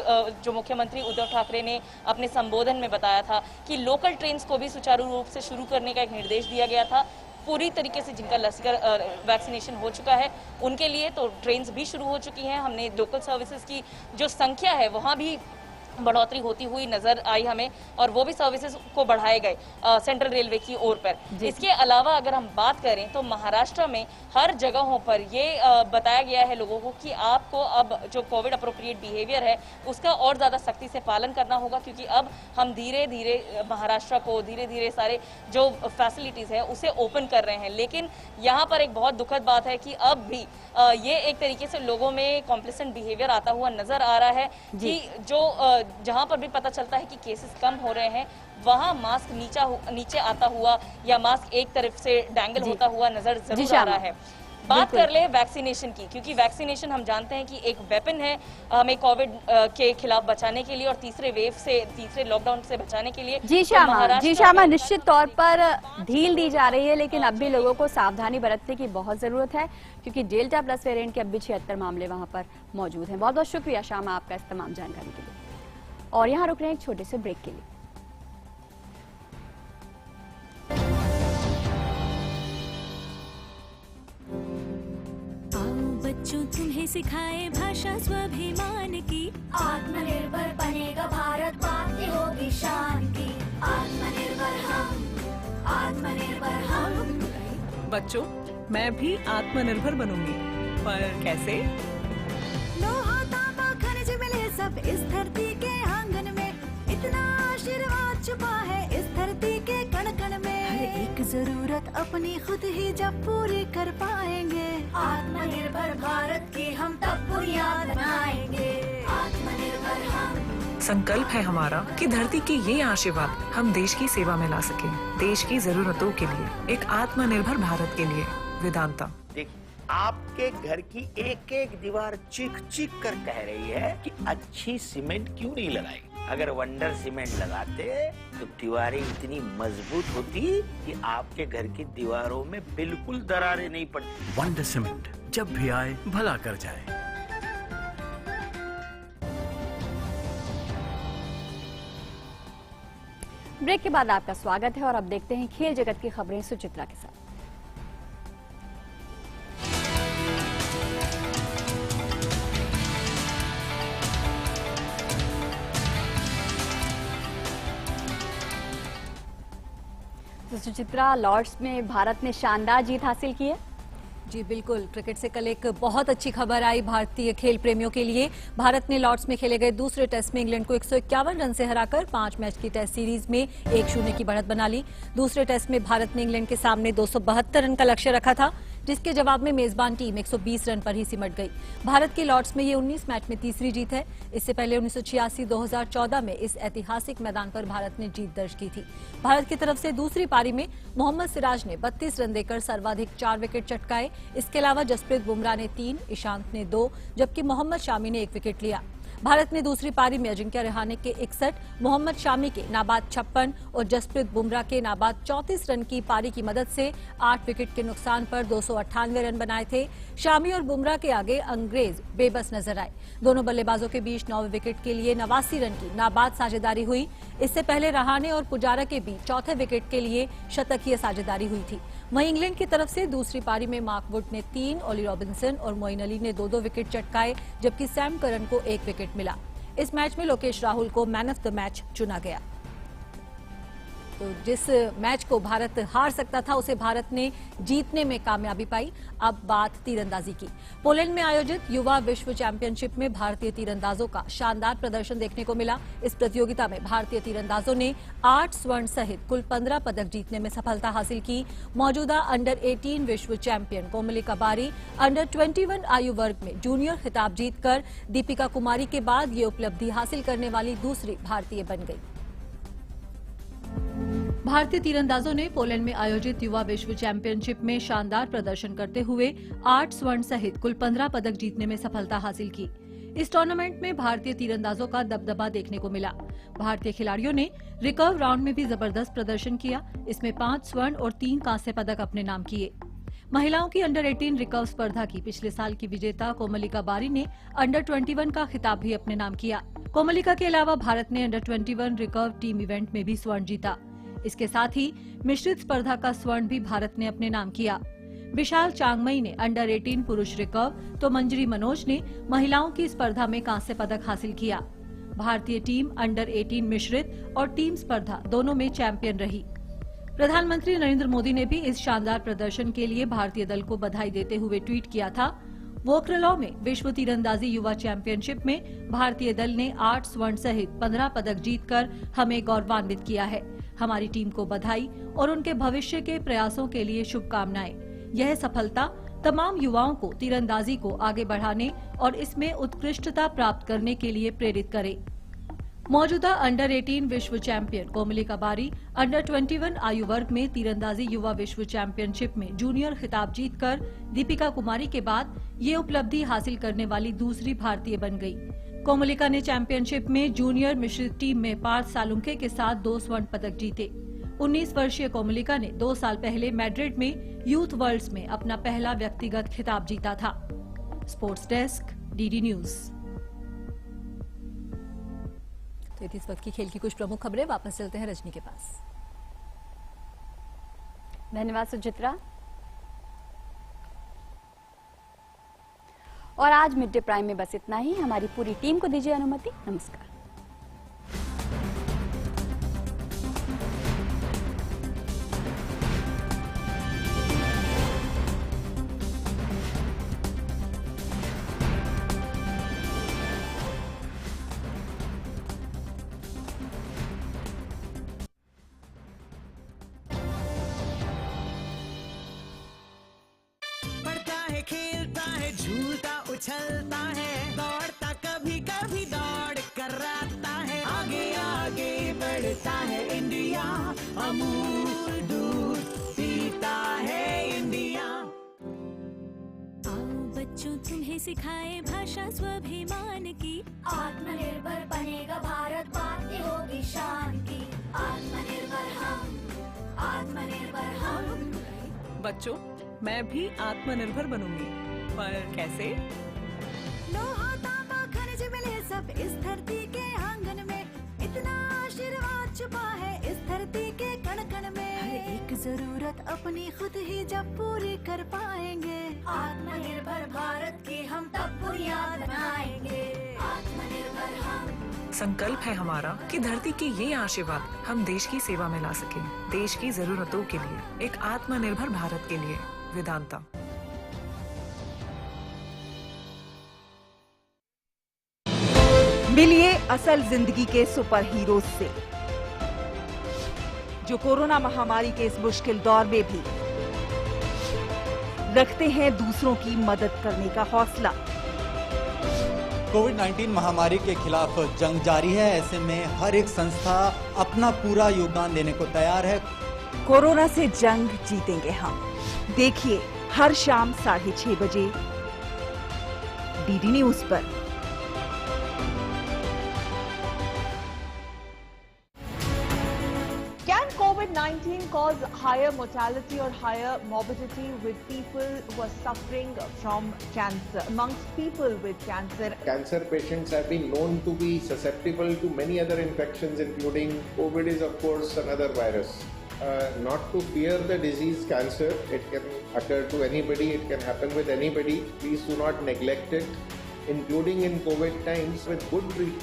जो मुख्यमंत्री उद्धव ठाकरे ने अपने संबोधन में बताया था कि लोकल ट्रेन्स को भी सुचारू रूप से शुरू करने का एक निर्देश दिया गया था। पूरी तरीके से जिनका वैक्सीनेशन हो चुका है उनके लिए तो ट्रेन्स भी शुरू हो चुकी हैं। हमने लोकल सर्विसेज की जो संख्या है वहाँ भी बढ़ोतरी होती हुई नजर आई हमें, और वो भी सर्विसेज को बढ़ाए गए सेंट्रल रेलवे की ओर पर। इसके अलावा अगर हम बात करें तो महाराष्ट्र में हर जगहों पर ये बताया गया है लोगों को कि आपको अब जो कोविड अप्रोप्रिएट बिहेवियर है उसका और ज्यादा सख्ती से पालन करना होगा, क्योंकि अब हम धीरे धीरे महाराष्ट्र को धीरे धीरे सारे जो फैसिलिटीज है उसे ओपन कर रहे हैं। लेकिन यहाँ पर एक बहुत दुखद बात है कि अब भी ये एक तरीके से लोगों में कॉम्प्लिसेंट बिहेवियर आता हुआ नजर आ रहा है कि जो जहां पर भी पता चलता है कि केसेस कम हो रहे हैं वहां मास्क नीचे आता हुआ या मास्क एक तरफ से डैंगल होता हुआ नजर जरूर आ रहा है। बात कर ले वैक्सीनेशन की, क्योंकि वैक्सीनेशन हम जानते हैं कि एक वेपन है हमें कोविड के खिलाफ बचाने के लिए और तीसरे वेव से, तीसरे लॉकडाउन से बचाने के लिए। जी श्यामा, निश्चित तौर पर ढील दी जा रही है, लेकिन अब भी लोगों को सावधानी बरतने की बहुत जरूरत है, क्योंकि डेल्टा प्लस वेरिएंट के अब भी 76 मामले वहां पर मौजूद हैं। बहुत बहुत शुक्रिया श्यामा आपका इस तमाम जानकारी के लिए। और यहाँ रुक रहे हैं एक छोटे से ब्रेक के लिए। बच्चों तुम्हें सिखाए भाषा स्वाभिमान की, आत्मनिर्भर बनेगा भारत, बातें होगी शान की। आत्मनिर्भर हम, आत्मनिर्भर हम। बच्चों, मैं भी आत्मनिर्भर बनूंगी, पर कैसे? लोहा तांबा खनिज मिले सब इस धरती के आंगन में, इतना आशीर्वाद छुपा है इस धरती के कण कण में। हर एक जरूरत अपनी खुद ही जब पूरी कर पाएंगे, आत्मनिर्भर भारत की हम तब बुनियाद बनाएंगे। आत्मनिर्भर हम। संकल्प है हमारा कि धरती के ये आशीर्वाद हम देश की सेवा में ला सके, देश की जरूरतों के लिए, एक आत्मनिर्भर भारत के लिए। वेदांता। आपके घर की एक एक दीवार चीख चीख कर कह रही है कि अच्छी सीमेंट क्यों नहीं लगाई। अगर वंडर सीमेंट लगाते तो दीवारें इतनी मजबूत होती कि आपके घर की दीवारों में बिल्कुल दरारें नहीं पड़ती। वंडर सीमेंट, जब भी आए भला कर जाए। ब्रेक के बाद आपका स्वागत है और अब देखते हैं खेल जगत की खबरें सुचित्रा के साथ। तो सुचित्रा, लॉर्ड्स में भारत ने शानदार जीत हासिल की है। जी बिल्कुल, क्रिकेट से कल एक बहुत अच्छी खबर आई भारतीय खेल प्रेमियों के लिए। भारत ने लॉर्ड्स में खेले गए दूसरे टेस्ट में इंग्लैंड को 151 रन से हराकर 5 मैच की टेस्ट सीरीज में 1-0 की बढ़त बना ली। दूसरे टेस्ट में भारत ने इंग्लैंड के सामने 272 रन का लक्ष्य रखा था, जिसके जवाब में मेजबान टीम 120 रन पर ही सिमट गई। भारत की लॉर्ड्स में ये 19 मैच में तीसरी जीत है। इससे पहले 1986-2014 में इस ऐतिहासिक मैदान पर भारत ने जीत दर्ज की थी। भारत की तरफ से दूसरी पारी में मोहम्मद सिराज ने 32 रन देकर सर्वाधिक 4 विकेट चटकाए। इसके अलावा जसप्रीत बुमराह ने 3, ईशांत ने 2, जबकि मोहम्मद शामी ने 1 विकेट लिया। भारत ने दूसरी पारी में अजिंक्य रहाणे के 61, मोहम्मद शामी के नाबाद 56 और जसप्रीत बुमराह के नाबाद 34 रन की पारी की मदद से 8 विकेट के नुकसान पर 298 रन बनाए थे। शामी और बुमराह के आगे अंग्रेज बेबस नजर आए। दोनों बल्लेबाजों के बीच 9वें विकेट के लिए 89 रन की नाबाद साझेदारी हुई। इससे पहले रहाणे और पुजारा के बीच चौथे विकेट के लिए शतकीय साझेदारी हुई थी। वहीं इंग्लैंड की तरफ से दूसरी पारी में मार्क वुड ने 3, ओली रॉबिन्सन और मोइन अली ने 2-2 विकेट चटकाए, जबकि सैम करन को 1 विकेट मिला। इस मैच में लोकेश राहुल को मैन ऑफ द मैच चुना गया। तो जिस मैच को भारत हार सकता था उसे भारत ने जीतने में कामयाबी पाई। अब बात तीरंदाजी की। पोलैंड में आयोजित युवा विश्व चैंपियनशिप में भारतीय तीरंदाजों का शानदार प्रदर्शन देखने को मिला। इस प्रतियोगिता में भारतीय तीरंदाजों ने 8 स्वर्ण सहित कुल 15 पदक जीतने में सफलता हासिल की। मौजूदा अंडर 18 विश्व चैंपियन कोमलिका बारी अंडर 21 आयु वर्ग में जूनियर खिताब जीतकर दीपिका कुमारी के बाद ये उपलब्धि हासिल करने वाली दूसरी भारतीय बन गई। भारतीय तीरंदाजों ने पोलैंड में आयोजित युवा विश्व चैंपियनशिप में शानदार प्रदर्शन करते हुए 8 स्वर्ण सहित कुल 15 पदक जीतने में सफलता हासिल की। इस टूर्नामेंट में भारतीय तीरंदाजों का दबदबा देखने को मिला। भारतीय खिलाड़ियों ने रिकर्व राउंड में भी जबरदस्त प्रदर्शन किया। इसमें 5 स्वर्ण और 3 कांस्य पदक अपने नाम किए। महिलाओं की अंडर 18 रिकर्व स्पर्धा की पिछले साल की विजेता कोमलिका बारी ने अंडर 21 का खिताब भी अपने नाम किया। कोमलिका के अलावा भारत ने अंडर 21 रिकर्व टीम इवेंट में भी स्वर्ण जीता। इसके साथ ही मिश्रित स्पर्धा का स्वर्ण भी भारत ने अपने नाम किया। विशाल चांगमई ने अंडर 18 पुरुष रिकर्व तो मंजरी मनोज ने महिलाओं की स्पर्धा में कांस्य पदक हासिल किया। भारतीय टीम अंडर 18 मिश्रित और टीम स्पर्धा दोनों में चैंपियन रही। प्रधानमंत्री नरेंद्र मोदी ने भी इस शानदार प्रदर्शन के लिए भारतीय दल को बधाई देते हुए ट्वीट किया था। वोकरलॉ में विश्व तीरंदाजी युवा चैंपियनशिप में भारतीय दल ने 8 स्वर्ण सहित 15 पदक जीतकर हमें गौरवान्वित किया है। हमारी टीम को बधाई और उनके भविष्य के प्रयासों के लिए शुभकामनाएं। यह सफलता तमाम युवाओं को तीरंदाजी को आगे बढ़ाने और इसमें उत्कृष्टता प्राप्त करने के लिए प्रेरित करे। मौजूदा अंडर 18 विश्व चैंपियन कोमलिका बारी अंडर 21 आयु वर्ग में तीरंदाजी युवा विश्व चैंपियनशिप में जूनियर खिताब जीतकर दीपिका कुमारी के बाद ये उपलब्धि हासिल करने वाली दूसरी भारतीय बन गई। कोमलिका ने चैंपियनशिप में जूनियर मिश्रित टीम में पार्थ सालुंखे के साथ 2 स्वर्ण पदक जीते। 19 वर्षीय कोमलिका ने 2 साल पहले मैड्रिड में यूथ वर्ल्ड्स में अपना पहला व्यक्तिगत खिताब जीता था। Sports desk, DD news. तो इस वक्त की खेल की कुछ प्रमुख खबरें। वापस चलते हैं रजनी के पास। धन्यवाद सुचित्रा। और आज मिड डे प्राइम में बस इतना ही। हमारी पूरी टीम को दीजिए अनुमति। नमस्कार। खेलता है, झूलता उछलता है, दौड़ता कभी कभी दौड़ कराता है, आगे आगे बढ़ता है इंडिया, अमूल दूध पीता है इंडिया। आओ बच्चों तुम्हें सिखाए भाषा स्वाभिमान की, आत्मनिर्भर बनेगा भारत, बातें होगी शान की। आत्मनिर्भर हम, आत्मनिर्भर हम। बच्चों, मैं भी आत्मनिर्भर बनूंगी, पर कैसे? लोहा तांबा खनिज मिले सब इस धरती के आंगन में, इतना आशीर्वाद छुपा है इस धरती के कण कण में। हर एक जरूरत अपनी खुद ही जब पूरी कर पाएंगे, आत्मनिर्भर भारत की हम तब बुनियाद बनाएंगे। आत्मनिर्भर हम। संकल्प है हमारा कि धरती के ये आशीर्वाद हम देश की सेवा में ला सकें, देश की जरूरतों के लिए, एक आत्मनिर्भर भारत के लिए। वेदांता। मिलिए असल जिंदगी के सुपर हीरोज से, जो कोरोना महामारी के इस मुश्किल दौर में भी रखते हैं दूसरों की मदद करने का हौसला। कोविड-19 महामारी के खिलाफ जंग जारी है। ऐसे में हर एक संस्था अपना पूरा योगदान देने को तैयार है। कोरोना से जंग जीतेंगे हम। देखिए हर शाम 6:30 बजे डीडी न्यूज पर। Can COVID-19 cause higher mortality or higher morbidity with people who are suffering from cancer? Amongst people with cancer, cancer patients have been known to be susceptible to many other infections, including COVID is of course another virus. Not to fear the disease cancer, it can occur to anybody, it can happen with anybody. Please do not neglect it, including in COVID times. With good treatment